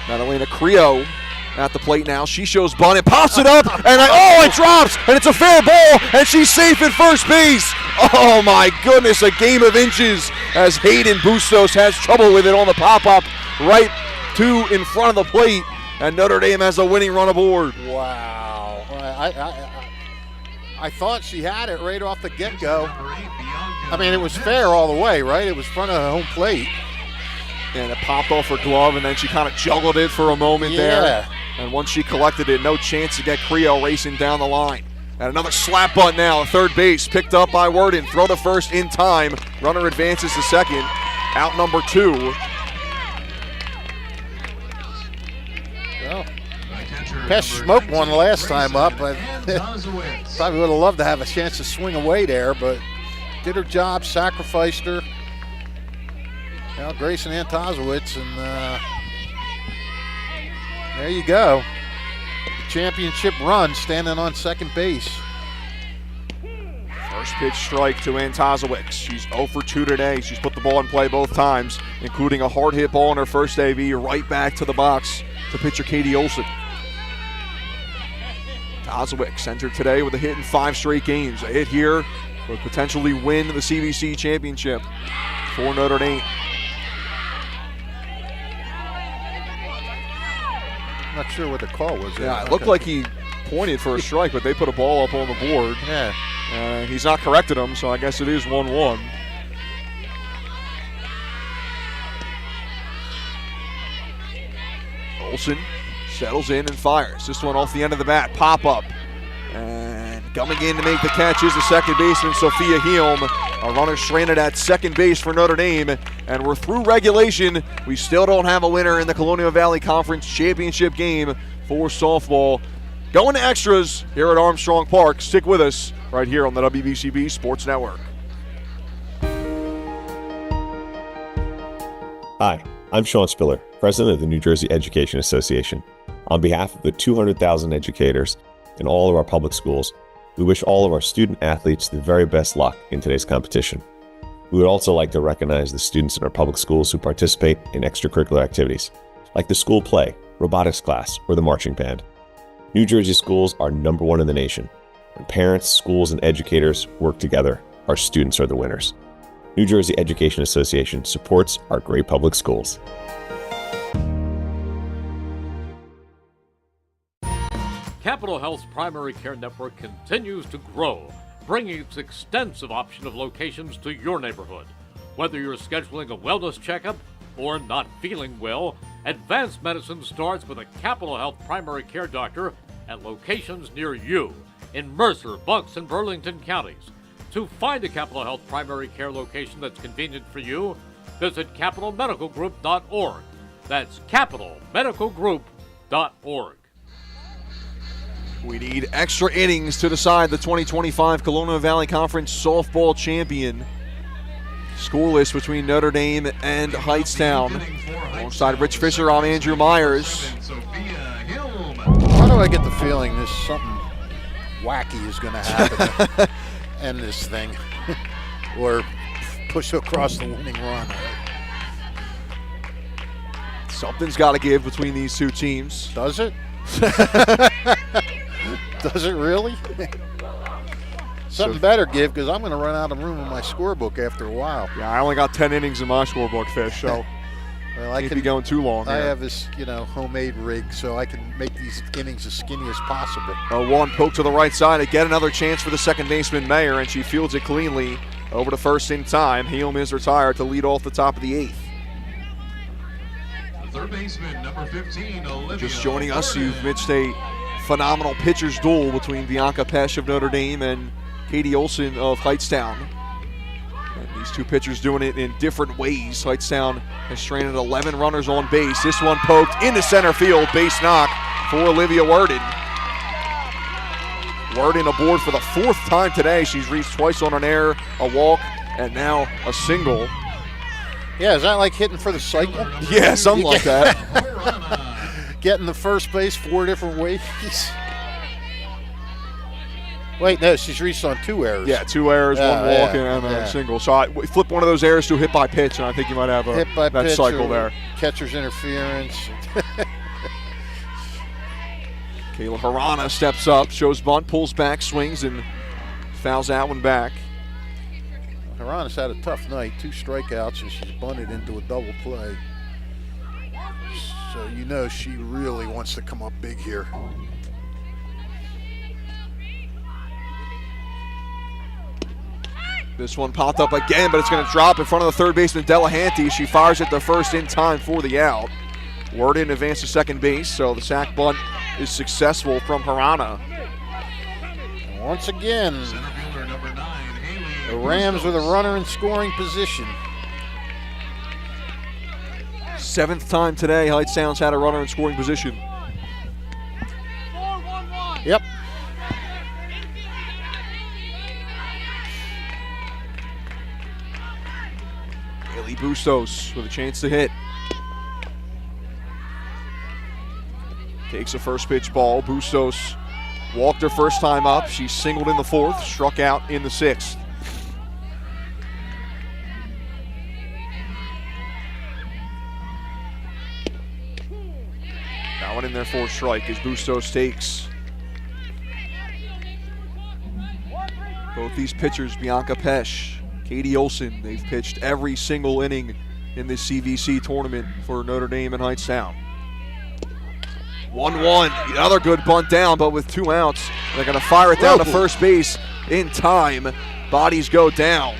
Madalena Creo at the plate now. She shows bunt and pops it up, and it drops, and it's a fair ball, and she's safe at first base. Oh my goodness, a game of inches as Hayden Bustos has trouble with it on the pop-up right in front of the plate. and Notre Dame has a winning run aboard. Wow. I thought she had it right off the get-go. I mean, it was fair all the way, right? It was front of the home plate. And it popped off her glove, and then she kind of juggled it for a moment there. And once she collected it, no chance to get Creel racing down the line. And another slap bunt now at third base, picked up by Worden. Throw to first in time. Runner advances to second. Out number 2. Well, Pesh smoked one last time up. Probably would have loved to have a chance to swing away there, but did her job, sacrificed her. Now Grayson Antozowitz, and there you go. The championship run standing on second base. First pitch strike to Antozowicz. She's 0 for 2 today. She's put the ball in play both times, including a hard hit ball in her first AV right back to the box to pitcher Katie Olson. Antozowicz entered today with a hit in 5 straight games. A hit here would potentially win the CVC championship for Notre Dame. I'm not sure what the call was there. Yeah, it looked like he pointed for a strike, but they put a ball up on the board. Yeah. He's not corrected him, so I guess it is 1-1. Olsen settles in and fires. This one off the end of the bat. Pop up. And coming in to make the catch is the second baseman, Sophia Helm. A runner stranded at second base for Notre Dame. And we're through regulation. We still don't have a winner in the Colonial Valley Conference Championship game for softball. Going to extras here at Armstrong Park. Stick with us right here on the WVCB Sports Network. Hi, I'm Sean Spiller, President of the New Jersey Education Association. On behalf of the 200,000 educators in all of our public schools, we wish all of our student athletes the very best luck in today's competition. We would also like to recognize the students in our public schools who participate in extracurricular activities, like the school play, robotics class, or the marching band. New Jersey schools are #1 in the nation. When parents, schools, and educators work together, our students are the winners. New Jersey Education Association supports our great public schools. Capital Health's primary care network continues to grow, bringing its extensive option of locations to your neighborhood. Whether you're scheduling a wellness checkup or not feeling well, advanced medicine starts with a Capital Health primary care doctor at locations near you in Mercer, Bucks, and Burlington counties. To find a Capital Health primary care location that's convenient for you, visit capitalmedicalgroup.org. That's capitalmedicalgroup.org. We need extra innings to decide the 2025 Colonial Valley Conference softball champion. Scoreless between Notre Dame and Hightstown. Alongside Rich Fisher, I'm Andrew Myers. Why do I get the feeling there's something wacky is going to happen and this thing, or push across the winning run? Something's got to give between these two teams. Does it? Does it really? Something better give, because I'm going to run out of room in my scorebook after a while. Yeah, I only got 10 innings in my scorebook, Fish, so well, I can't be going too long I here. have this, homemade rig, so I can make these innings as skinny as possible. A one poke to the right side. Again, another chance for the second baseman, Mayer, and she fields it cleanly over to first in time. Helm is retired to lead off the top of the 8th. Third baseman, number 15, Olivia. Just joining us, Gordon. you've missed a phenomenal pitcher's duel between Bianca Pesh of Notre Dame and Katie Olson of Hightstown. And these two pitchers doing it in different ways. Hightstown has stranded 11 runners on base. This one poked into center field, base knock for Olivia Worden. Worden aboard for the 4th time today. She's reached twice on an error, a walk, and now a single. Yeah, is that like hitting for the cycle? Yeah, something like that. Getting the first base 4 different ways. Wait, no, she's reached on 2 errors. Yeah, 2 errors, one walk, and a yeah. single. So I flip one of those errors to a hit by pitch, and I think you might have Hit by that pitch cycle or there. Catcher's interference. Kayla Harana steps up, shows bunt, pulls back, swings, and fouls that one back. Harana's had a tough night, 2 strikeouts, and she's bunted into a double play. So So you know she really wants to come up big here. This one popped up again, but it's going to drop in front of the third baseman, Delahanty. She fires it to first in time for the out. Word in advance to second base, so the sac bunt is successful from Harana. And once again, Center fielder number 9, Haley. the Rams with a runner in scoring position. 7th time today, Hightstown's had a runner in scoring position. Yep. Haley Bustos with a chance to hit. Takes a first pitch ball. Bustos walked her first time up. She singled in the 4th, struck out in the 6th. That one in there for a strike as Bustos takes. Both these pitchers, Bianca Pesch, Katie Olson, they've pitched every single inning in this CVC tournament for Notre Dame and Hightstown. 1-1, another good bunt down, but with 2 outs, they're going to fire it down to first base in time. Bodies go down,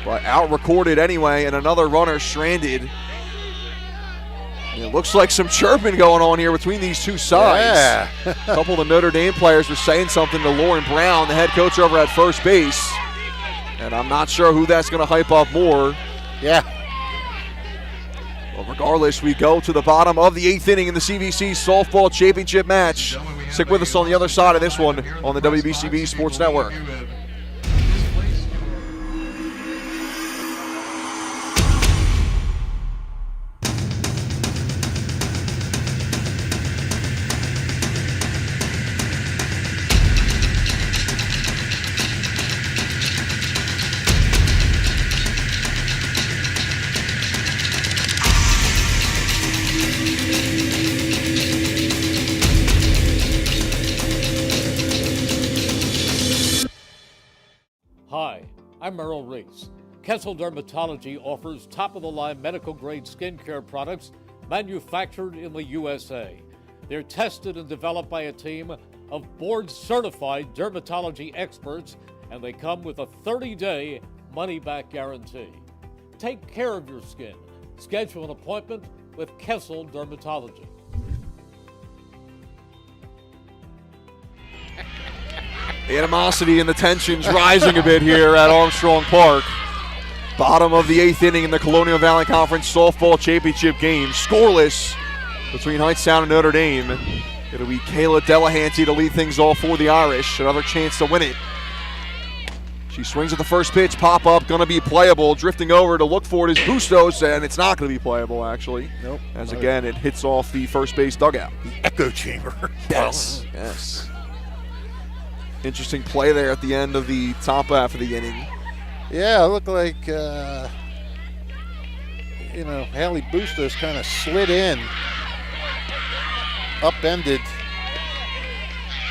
but out recorded anyway, and another runner stranded. It looks like some chirping going on here between these two sides. Yeah. A couple of the Notre Dame players were saying something to Lauren Brown, the head coach over at first base. And I'm not sure who that's going to hype up more. Yeah. Well, regardless, we go to the bottom of the 8th inning in the CVC softball championship match. Stick with us on the other side of this one on the WBCB Sports Network. Hi, I'm Merrill Reese. Kessel Dermatology offers top-of-the-line medical-grade skincare products manufactured in the USA. They're tested and developed by a team of board-certified dermatology experts, and they come with a 30-day money-back guarantee. Take care of your skin. Schedule an appointment with Kessel Dermatology. The animosity and the tensions rising a bit here at Armstrong Park. Bottom of the 8th inning in the Colonial Valley Conference softball championship game. Scoreless between Hightstown and Notre Dame. It'll be Kayla Delahanty to lead things off for the Irish. Another chance to win it. She swings at the first pitch, pop up, gonna be playable. Drifting over to look for it is Bustos, and it's not gonna be playable actually. Nope. As again, it hits off the first base dugout. The echo chamber. Yes. Yes. Interesting play there at the end of the top half of the inning. Yeah, it looked like, Haley Bustos kind of slid in, upended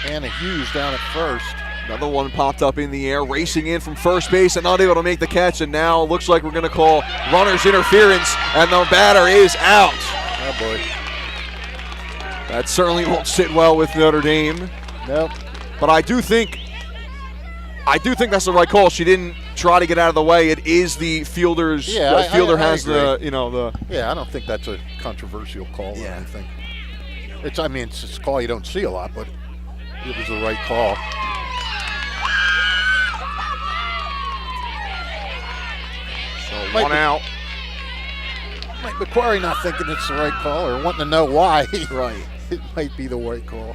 Anna Hughes down at first. Another one popped up in the air, racing in from first base and not able to make the catch. And now it looks like we're going to call runner's interference, and the batter is out. Oh, boy. That certainly won't sit well with Notre Dame. Nope. But I do think that's the right call. She didn't try to get out of the way. It is the fielder's. Yeah, the fielder I has agree. the. Yeah, I don't think that's a controversial call or anything. It's a call you don't see a lot, but it was the right call. So one out. Mike McQuarrie not thinking it's the right call or wanting to know why. Right. It might be the right call.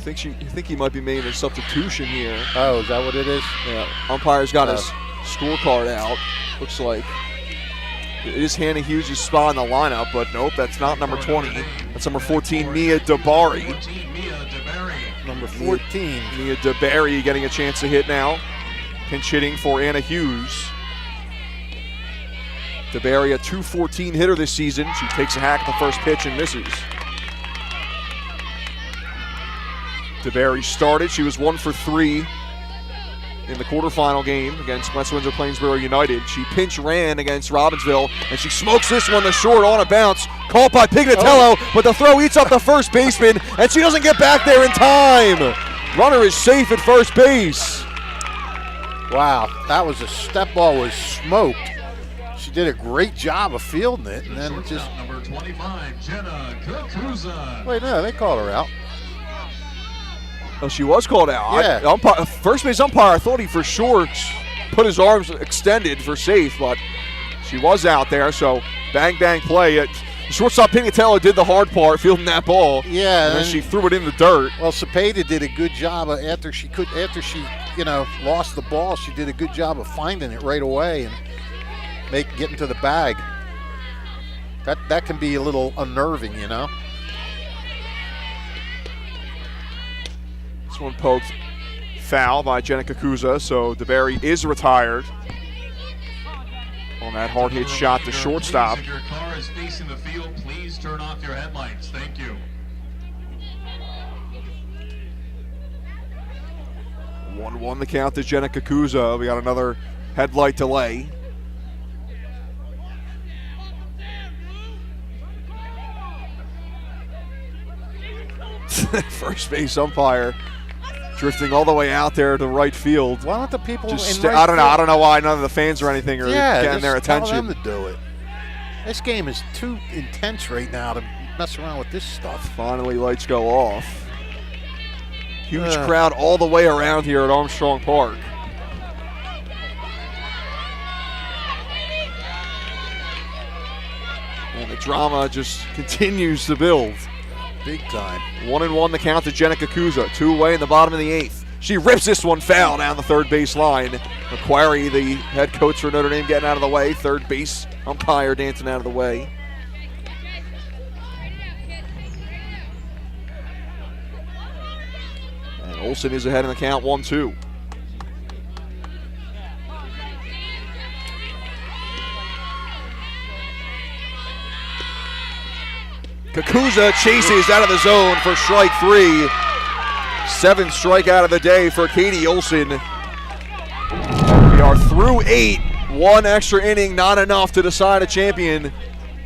I think he might be making a substitution here. Oh, is that what it is? Yeah. Umpire's got his scorecard out. Looks like it is Hannah Hughes' spot in the lineup, but nope, that's not number 20. That's number 14, Mia DeBari. Number 14. Mia DeBari getting a chance to hit now. Pinch hitting for Anna Hughes. DeBari, a .214 hitter this season. She takes a hack at the first pitch and misses. DeBari started. She was 1 for 3 in the quarterfinal game against West Windsor Plainsboro United. She pinch ran against Robbinsville, and she smokes this one to short on a bounce. Caught by Pignatello, but the throw eats up the first baseman, and she doesn't get back there in time. Runner is safe at first base. Wow, that ball was smoked. She did a great job of fielding it, and then just Number 25, Jenna Kukuza. wait, no, they called her out. Oh, she was called out. Yeah. First base umpire, I thought he for sure put his arms extended for safe, but she was out there, so bang, bang play. Shortstop Pignatello did the hard part, fielding that ball. Yeah. And then she threw it in the dirt. Well, Cepeda did a good job after she lost the ball. She did a good job of finding it right away and getting to the bag. That can be a little unnerving, you know. This one poked foul by Jenna Kukuza, so DeBerry is retired on that hard hit shot to shortstop. If your car is facing the field, please turn off your headlights. Thank you. 1-1 the count to Jenna Kukuza. We got another headlight delay. First base umpire drifting all the way out there to right field. Why don't the people I don't know why none of the fans or anything are getting their attention. Tell them to do it. This game is too intense right now to mess around with this stuff. Finally, lights go off. Huge crowd all the way around here at Armstrong Park. And the drama just continues to build. Big time. 1-1 the count to Jenna Kukuza. 2 away in the bottom of the 8th. She rips this one foul down the third base line. McQuarrie, the head coach for Notre Dame, getting out of the way. Third base umpire dancing out of the way. And Olsen is ahead in the count, 1-2. Kukuza chases out of the zone for strike 3. 7th strikeout of the day for Katie Olsen. We are through 8. 1 extra inning, not enough to decide a champion.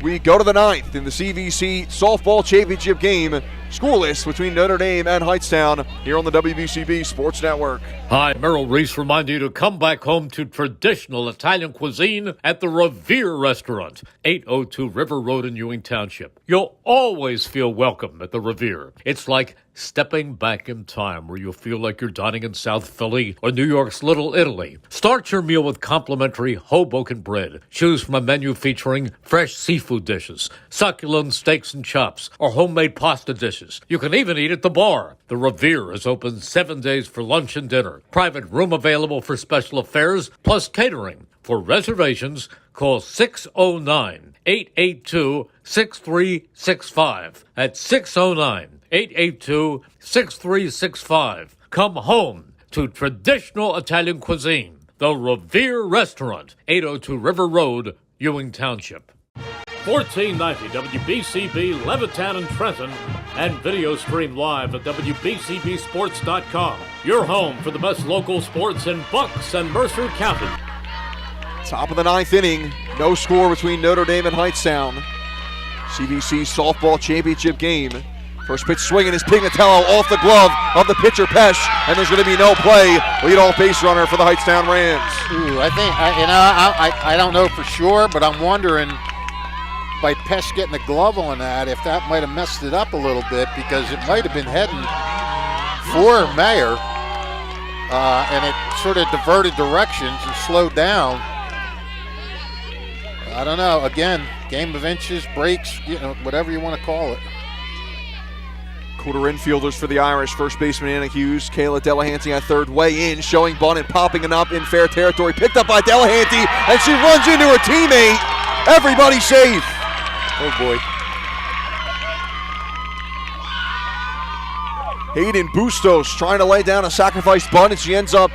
We go to the 9th in the CVC softball championship game. Scoreless between Notre Dame and Hightstown here on the WBCB Sports Network. Hi, Merrill Reese reminding you to come back home to traditional Italian cuisine at the Revere Restaurant, 802 River Road in Ewing Township. You'll always feel welcome at the Revere. It's like stepping back in time where you'll feel like you're dining in South Philly or New York's Little Italy. Start your meal with complimentary Hoboken bread. Choose from a menu featuring fresh seafood dishes, succulent steaks and chops, or homemade pasta dishes. You can even eat at the bar. The Revere is open 7 days for lunch and dinner. Private room available for special affairs, plus catering. For reservations, call 609-882-6365. That's 609-882-6365. Come home to traditional Italian cuisine. The Revere Restaurant, 802 River Road, Ewing Township. 1490 WBCB Levittown and Trenton, and video stream live at WBCBsports.com. Your home for the best local sports in Bucks and Mercer County. Top of the 9th inning, no score between Notre Dame and Hightstown. CVC softball championship game. First pitch swinging is Pignatello off the glove of the pitcher Pesh, and there's going to be no play. Leadoff base runner for the Hightstown Rams. Ooh, I don't know for sure, but I'm wondering by Pesh getting the glove on that, if that might have messed it up a little bit, because it might have been heading for Mayer, and it sort of diverted directions and slowed down. I don't know. Again, game of inches, breaks, whatever you want to call it. Quarter infielders for the Irish. First baseman Anna Hughes. Kayla Delahanty at third, way in, showing bunt and popping it up in fair territory. Picked up by Delahanty, and she runs into her teammate. Everybody safe. Oh boy. Hayden Bustos trying to lay down a sacrifice bunt, and she ends up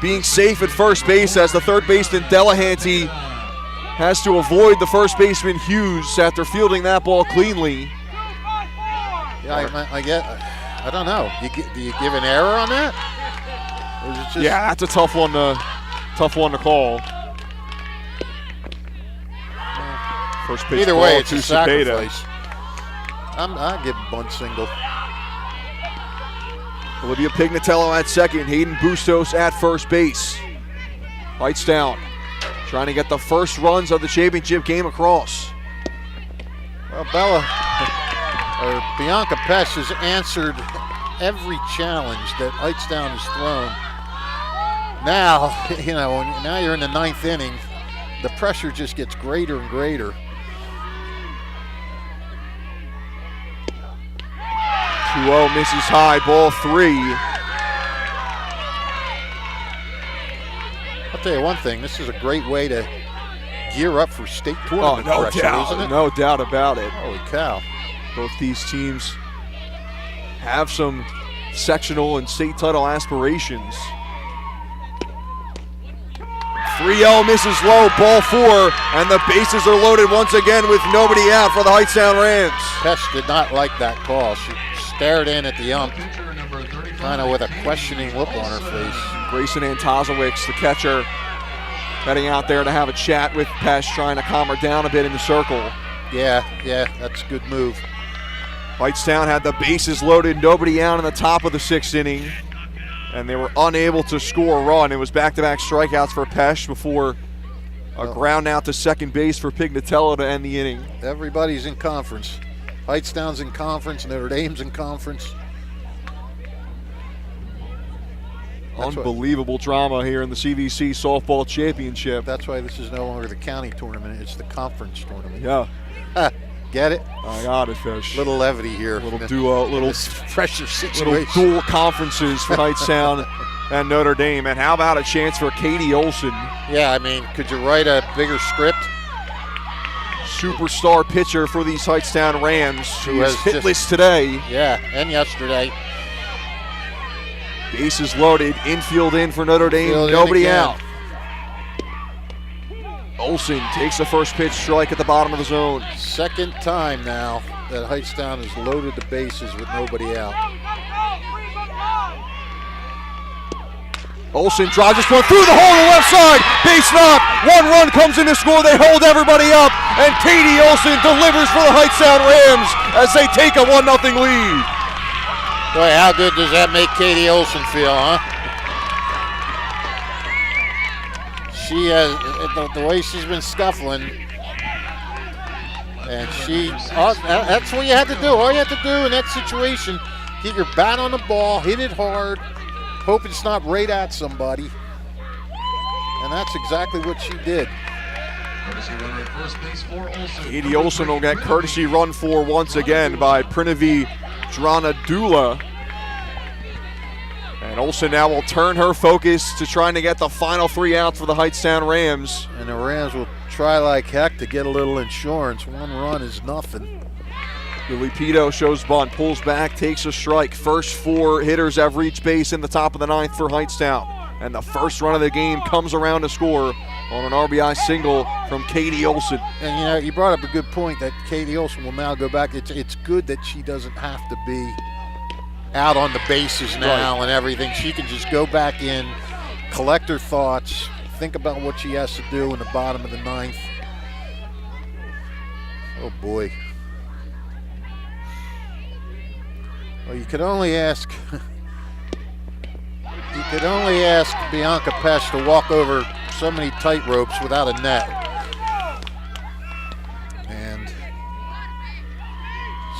being safe at first base as the third baseman Delahanty has to avoid the first baseman Hughes after fielding that ball cleanly. Yeah, I don't know. Do you give an error on that? Or is it just Yeah, that's a tough one to call. First pitch either ball way, it's to a Cepeda. sacrifice. I give bunt single. Olivia Pignatello at second, Hayden Bustos at first base. Hightstown trying to get the first runs of the championship game across. Well, Bianca Pesh has answered every challenge that Hightstown has thrown. Now, now you're in the 9th inning. The pressure just gets greater and greater. 2-0 misses high, ball 3. I'll tell you one thing, this is a great way to gear up for state tournament no pressure, doubt, isn't it? no doubt about it. Holy cow. Both these teams have some sectional and state title aspirations. 3-0 misses low, ball 4, and the bases are loaded once again with nobody out for the Hightstown Rams. Pesh did not like that call. She stared in at the ump, Pitcher number 35. kind of with a questioning look on her face. Grayson Antozowicz, the catcher, heading out there to have a chat with Pesh, trying to calm her down a bit in the circle. Yeah, that's a good move. Hightstown had the bases loaded, nobody out in the top of the 6th inning, and they were unable to score a run. It was back-to-back strikeouts for Pesh before a ground out to second base for Pignatello to end the inning. Everybody's in conference. Hightstown's in conference, Notre Dame's in conference. That's Unbelievable drama here in the CVC softball championship. That's why this is no longer the county tournament, it's the conference tournament. Yeah, Get it? I got it, Fish. Little levity here. Little duo, little pressure situation. dual conferences for Hightstown and Notre Dame. And how about a chance for Katie Olson, Yeah, I mean, could you write a bigger script? superstar pitcher for these Hightstown Rams, who Who is has just- hitless today. Yeah, and yesterday. Bases loaded, infield in for Notre Dame, Infield in nobody again. out. Olson takes the first pitch, strike at the bottom of the zone. Second time now that Hightstown has loaded the bases with nobody out. Olson drives this one through the hole on the left side, base knock, 1 run comes in to score, they hold everybody up, and Katie Olson delivers for the Hightstown Rams as they take a 1-0 lead. Boy, how good does that make Katie Olson feel, huh? She has, the way she's been scuffling, and that's what you had to do. All you had to do in that situation, get your bat on the ball, hit it hard, hope it's not right at somebody. And that's exactly what she did. Courtesy runner at first base for Olsen. Katie Olson will get courtesy run for once again by Prinavi Dranadula. And Olson now will turn her focus to trying to get the final 3 outs for the Hightstown Rams. And the Rams will try like heck to get a little insurance. 1 run is nothing. Lily Pito shows bunt, pulls back, takes a strike. First 4 hitters have reached base in the top of the 9th for Hightstown. And the first run of the game comes around to score on an RBI single from Katie Olson. And you brought up a good point that Katie Olson will now go back. It's good that she doesn't have to be out on the bases now and everything. She can just go back in, collect her thoughts, think about what she has to do in the bottom of the 9th. Oh boy. Well, you could only ask Bianca Pesh to walk over so many tightropes without a net. And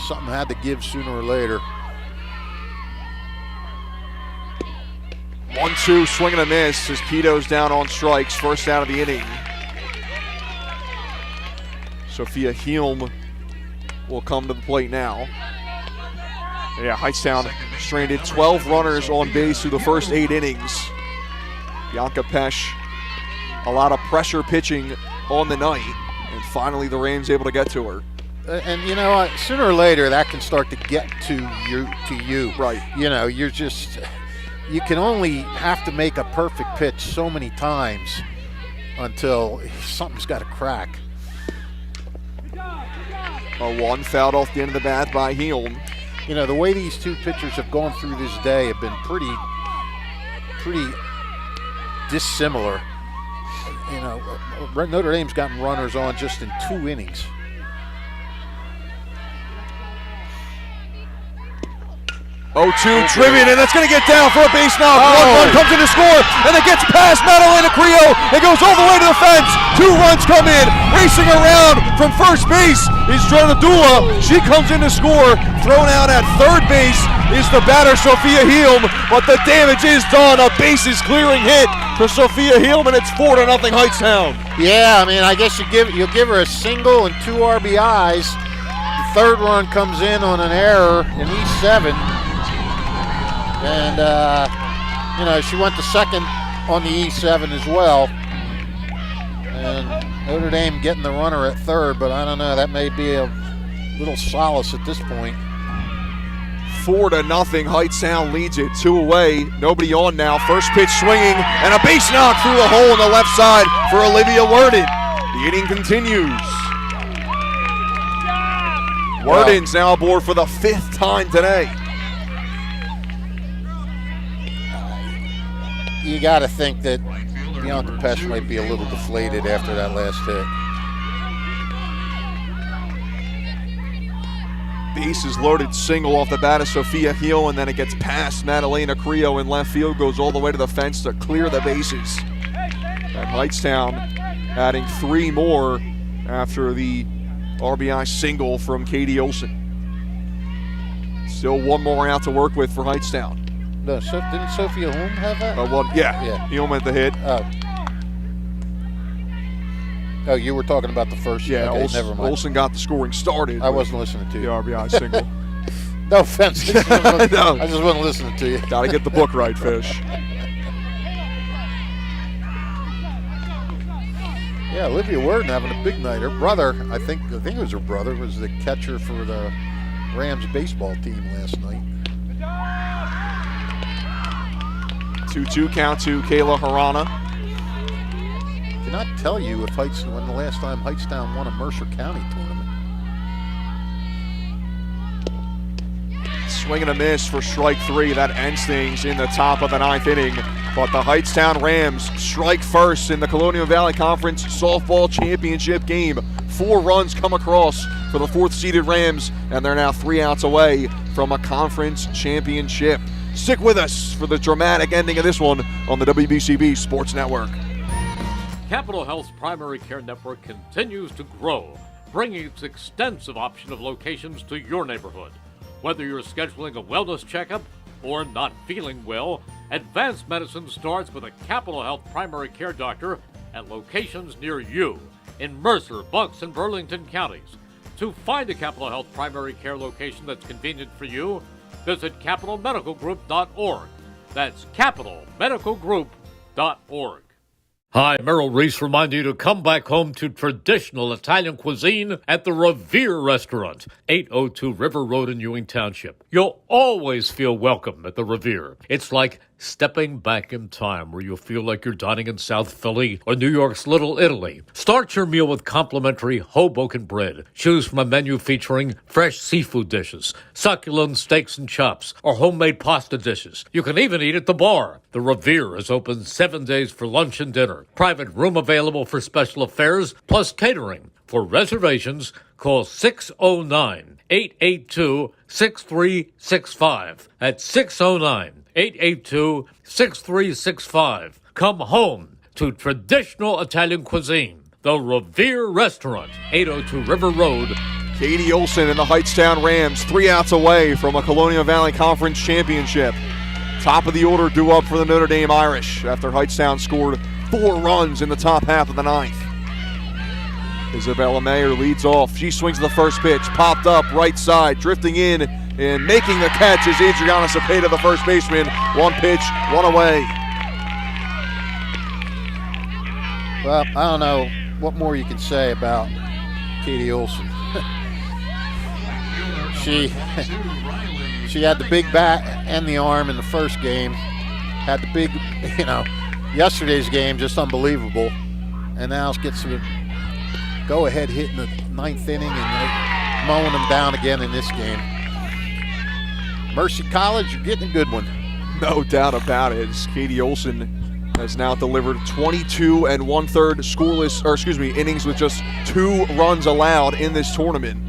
something had to give sooner or later. 1-2, swing and a miss as Pito's down on strikes, first out of the inning. Sophia Helm will come to the plate now. Yeah, Hightstown stranded 12 runners on base through the first 8 innings. Bianca Pesh, a lot of pressure pitching on the night, and finally the Rams able to get to her. And you know what? Sooner or later, that can start to get to you. Right. You can only have to make a perfect pitch so many times until something's got to crack. A 1 fouled off the end of the bat by Helm. The way these two pitchers have gone through this day have been pretty pretty dissimilar. You know, Notre Dame's gotten runners on just in 2 innings. Driven, and that's going to get down for a base knock. One run comes in to score, and it gets past Madalena Creo. It goes all the way to the fence. 2 runs come in. Racing around from first base is Dronadula. She comes in to score. Thrown out at third base is the batter, Sophia Helm, but the damage is done. A bases clearing hit for Sophia Helm, and it's 4-0 Hightstown. Yeah, I mean, I guess you'll give her a single and 2 RBIs. The third run comes in on an error in E7. And, you know, she went to second on the E7 as well. And Notre Dame getting the runner at third, but I don't know, that may be a little solace at this point. 4-0, Hightstown leads it 2 away. Nobody on now. First pitch swinging, and a base knock through the hole on the left side for Olivia Worden. The inning continues. Worden's now aboard for the 5th time today. You got to think that Bianca Pesch might be a little deflated after that last hit. Bases loaded single off the bat of Sophia Heel, and then it gets past Madalena Creo in left field, goes all the way to the fence to clear the bases. And Hightstown adding 3 more after the RBI single from Katie Olson. Still 1 more out to work with for Hightstown. No, didn't Sophia Holm have that? Yeah. Helm at the hit. Oh, you were talking about the first. Yeah, okay, never mind. Olsen got the scoring started. I wasn't listening to you. The RBI single. No offense. No. I just wasn't listening to you. Got to get the book right, Fish. Yeah, Olivia Worden having a big night. Her brother, I think it was her brother, was the catcher for the Rams baseball team last night. 2-2 count to Kayla Harana. Cannot tell you if when the last time Hightstown won a Mercer County tournament. Swing and a miss for strike 3. That ends things in the top of the 9th inning. But the Hightstown Rams strike first in the Colonial Valley Conference Softball Championship game. 4 runs come across for the 4th-seeded Rams, and they're now 3 outs away from a conference championship. Stick with us for the dramatic ending of this one on the WBCB Sports Network. Capital Health's primary care network continues to grow, bringing its extensive option of locations to your neighborhood. Whether you're scheduling a wellness checkup or not feeling well, advanced medicine starts with a Capital Health primary care doctor at locations near you in Mercer, Bucks, and Burlington counties. To find a Capital Health primary care location that's convenient for you, visit capitalmedicalgroup.org. That's capitalmedicalgroup.org. Hi, Merrill Reese reminding you to come back home to traditional Italian cuisine at the Revere Restaurant, 802 River Road in Ewing Township. You'll always feel welcome at the Revere. It's like stepping back in time where you'll feel like you're dining in South Philly or New York's Little Italy. Start your meal with complimentary Hoboken bread. Choose from a menu featuring fresh seafood dishes, succulent steaks and chops, or homemade pasta dishes. You can even eat at the bar. The Revere is open 7 days for lunch and dinner. Private room available for special affairs, plus catering. For reservations, call 609-882-6365. That's 609-882-6365. Come home to traditional Italian cuisine. The Revere Restaurant, 802 River Road. Katie Olson and the Hightstown Rams 3 outs away from a Colonial Valley Conference championship. Top of the order due up for the Notre Dame Irish after Hightstown scored 4 runs in the top half of the 9th. Isabella Mayer leads off. She swings the first pitch, popped up right side, drifting in and making the catch is Adriana Cepeda, the first baseman. 1 pitch, 1 away. Well, I don't know what more you can say about Katie Olson. She had the big bat and the arm in the first game. Had the big, yesterday's game just unbelievable. And now it gets to go-ahead hit in the 9th inning and mowing them down again in this game. Mercy College, you're getting a good one. No doubt about it. As Katie Olson has now delivered 22 1/3 scoreless, or excuse me, innings with just 2 runs allowed in this tournament.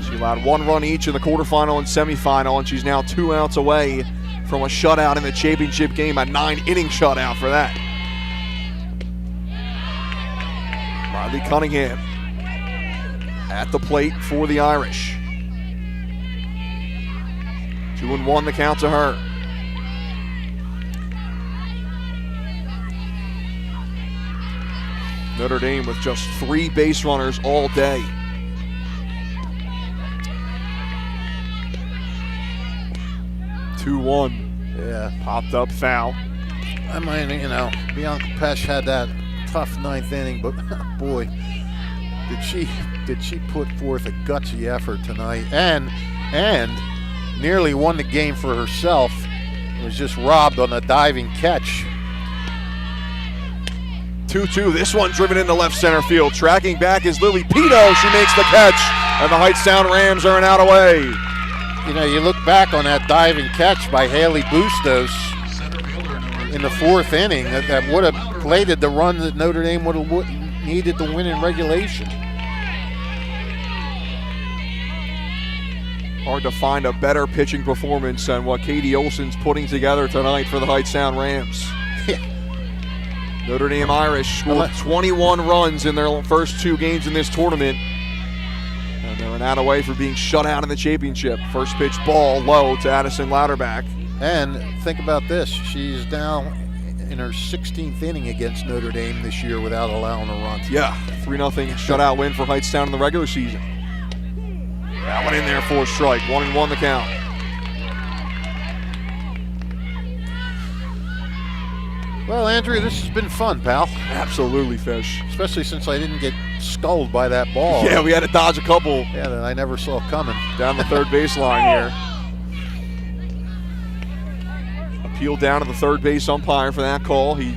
She allowed 1 run each in the quarterfinal and semifinal, and she's now 2 outs away from a shutout in the championship game, a 9-inning shutout for that. Riley Cunningham at the plate for the Irish. 2-1 the count to her. Notre Dame with just 3 base runners all day. Yeah. Popped up foul. I mean, Bianca Pesh had that tough 9th inning, but boy, did she put forth a gutsy effort tonight and nearly won the game for herself. It was just robbed on a diving catch. 2-2. This one driven into left center field. Tracking back is Lily Pito. She makes the catch, and the Hightstown Rams are an out away. You look back on that diving catch by Haley Bustos in the 4th inning that would have plated the run that Notre Dame would have needed to win in regulation. Hard to find a better pitching performance than what Katie Olson's putting together tonight for the Hightstown Rams. Notre Dame Irish scored 21 runs in their first 2 games in this tournament. And they're an out away for being shut out in the championship. First pitch ball low to Addison Louderback. And think about this. She's now in her 16th inning against Notre Dame this year without allowing a run. Yeah, 3-0 shutout win for Hightstown in the regular season. That one in there for a strike. 1-1 the count. Well, Andrea, this has been fun, pal. Absolutely, Fish. Especially since I didn't get sculled by that ball. Yeah, we had to dodge a couple. Yeah, that I never saw coming. Down the third baseline here. Appeal down to the third base umpire for that call. He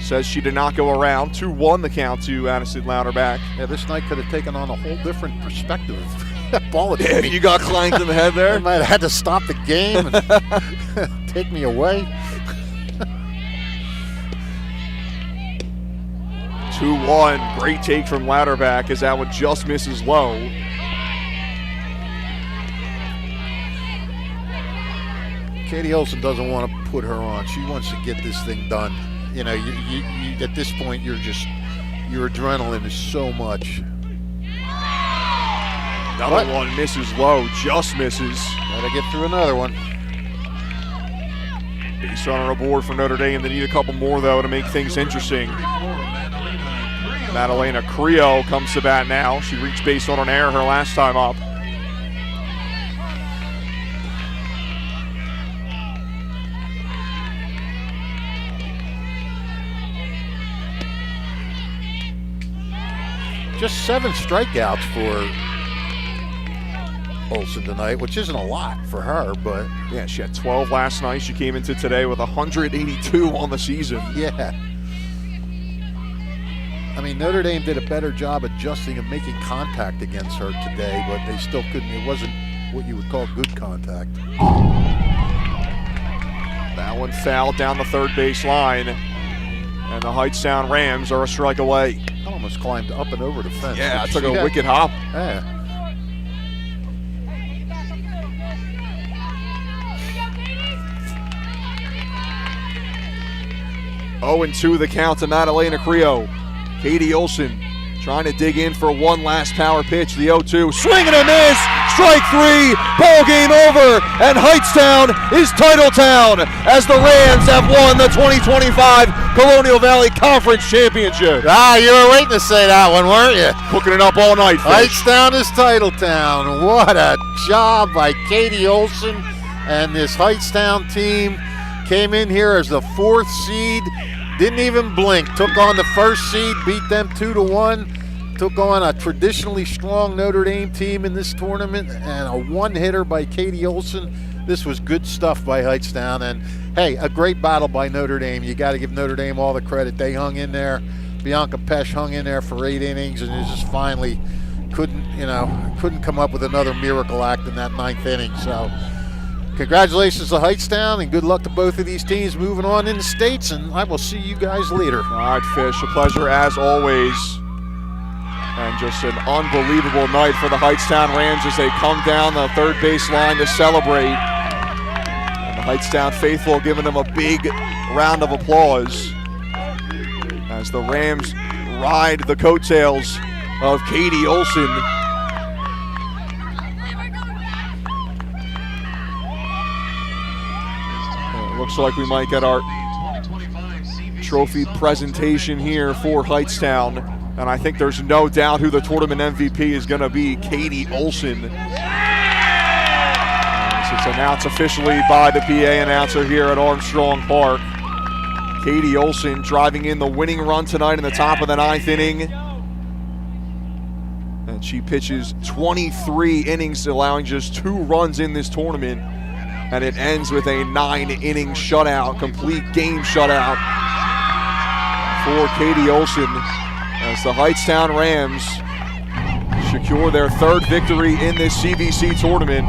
says she did not go around. 2-1 the count to Addison Louderback. Yeah, this night could have taken on a whole different perspective. That ball Yeah, you got clanked in the head there. I might have had to stop the game and take me away. 2-1. Great take from Louderback as that one just misses low. Katie Olson doesn't want to put her on. She wants to get this thing done. You at this point, your adrenaline is so much. Another one misses low, just misses. Gotta get through another one. Base runner aboard for Notre Dame. They need a couple more, though, to make things interesting. Madalena Creo comes to bat now. She reached base on an error her last time up. Just 7 strikeouts for Olson tonight, which isn't a lot for her, but yeah, she had 12 last night. She came into today with 182 on the season. Yeah. I mean, Notre Dame did a better job adjusting and making contact against her today, but they still couldn't. It wasn't what you would call good contact. That one fouled down the third base line, and the Hightstown Rams are a strike away. I almost climbed up and over the fence. Yeah, it took a wicked hop. Yeah. 0-2 the count to Madalena Creo. Katie Olson trying to dig in for one last power pitch. The 0-2, swing and a miss. Strike 3, ball game over, and Hightstown is title town as the Rams have won the 2025 Colonial Valley Conference Championship. You were waiting to say that one, weren't you? Cooking it up all night, Fish. Hightstown is title town. What a job by Katie Olson and this Hightstown team. Came in here as the 4th seed, didn't even blink. Took on the 1st seed, beat them 2-1. Took on a traditionally strong Notre Dame team in this tournament, and a one-hitter by Katie Olson. This was good stuff by Hightstown, and hey, a great battle by Notre Dame. You got to give Notre Dame all the credit. They hung in there. Bianca Pesh hung in there for 8 innings, and it just finally couldn't come up with another miracle act in that 9th inning. So Congratulations to Hightstown, and good luck to both of these teams moving on in the States, and I will see you guys later. All right, Fish, a pleasure as always. And just an unbelievable night for the Hightstown Rams as they come down the third baseline to celebrate. And the Hightstown faithful giving them a big round of applause as the Rams ride the coattails of Katie Olson. It looks like we might get our trophy presentation here for Hightstown. And I think there's no doubt who the tournament MVP is going to be, Katie Olson. It's announced officially by the PA announcer here at Armstrong Park. Katie Olson driving in the winning run tonight in the top of the 9th inning. And she pitches 23 innings, allowing just 2 runs in this tournament. And it ends with a 9-inning shutout, complete game shutout for Katie Olson, as the Hightstown Rams secure their 3rd victory in this CVC tournament.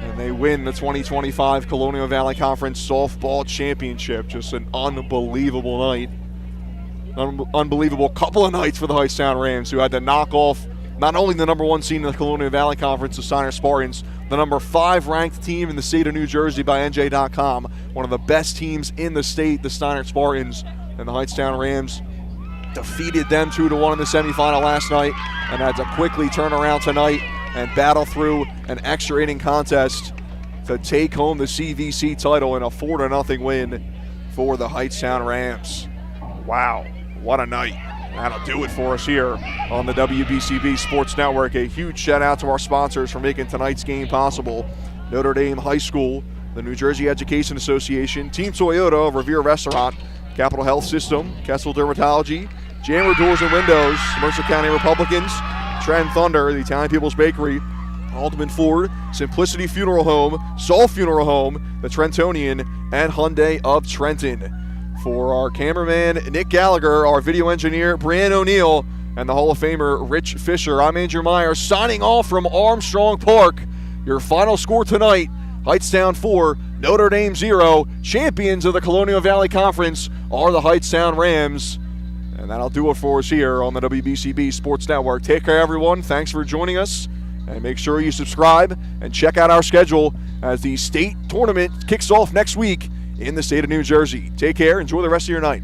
And they win the 2025 Colonial Valley Conference Softball Championship. Just an unbelievable night. Unbelievable couple of nights for the Hightstown Rams, who had to knock off not only the number 1 seed in the Colonial Valley Conference, the Steiner Spartans, the number 5 ranked team in the state of New Jersey by NJ.com, one of the best teams in the state, the Steiner Spartans. And the Hightstown Rams defeated them 2-1 in the semifinal last night, and had to quickly turn around tonight and battle through an extra inning contest to take home the CVC title in a 4-0 win for the Hightstown Rams. Wow, what a night. That'll do it for us here on the WBCB Sports Network. A huge shout out to our sponsors for making tonight's game possible. Notre Dame High School, the New Jersey Education Association, Team Toyota, Revere Restaurant, Capital Health System, Kessel Dermatology, Jammer Doors and Windows, Mercer County Republicans, Trend Thunder, the Italian People's Bakery, Alderman Ford, Simplicity Funeral Home, Saul Funeral Home, the Trentonian, and Hyundai of Trenton. For our cameraman, Nick Gallagher, our video engineer, Brian O'Neill, and the Hall of Famer, Rich Fisher, I'm Andrew Meyer, signing off from Armstrong Park. Your final score tonight, Hightstown 4, Notre Dame 0. Champions of the Colonial Valley Conference are the Hightstown Rams. And that'll do it for us here on the WBCB Sports Network. Take care, everyone. Thanks for joining us. And make sure you subscribe and check out our schedule as the state tournament kicks off next week in the state of New Jersey. Take care. Enjoy the rest of your night.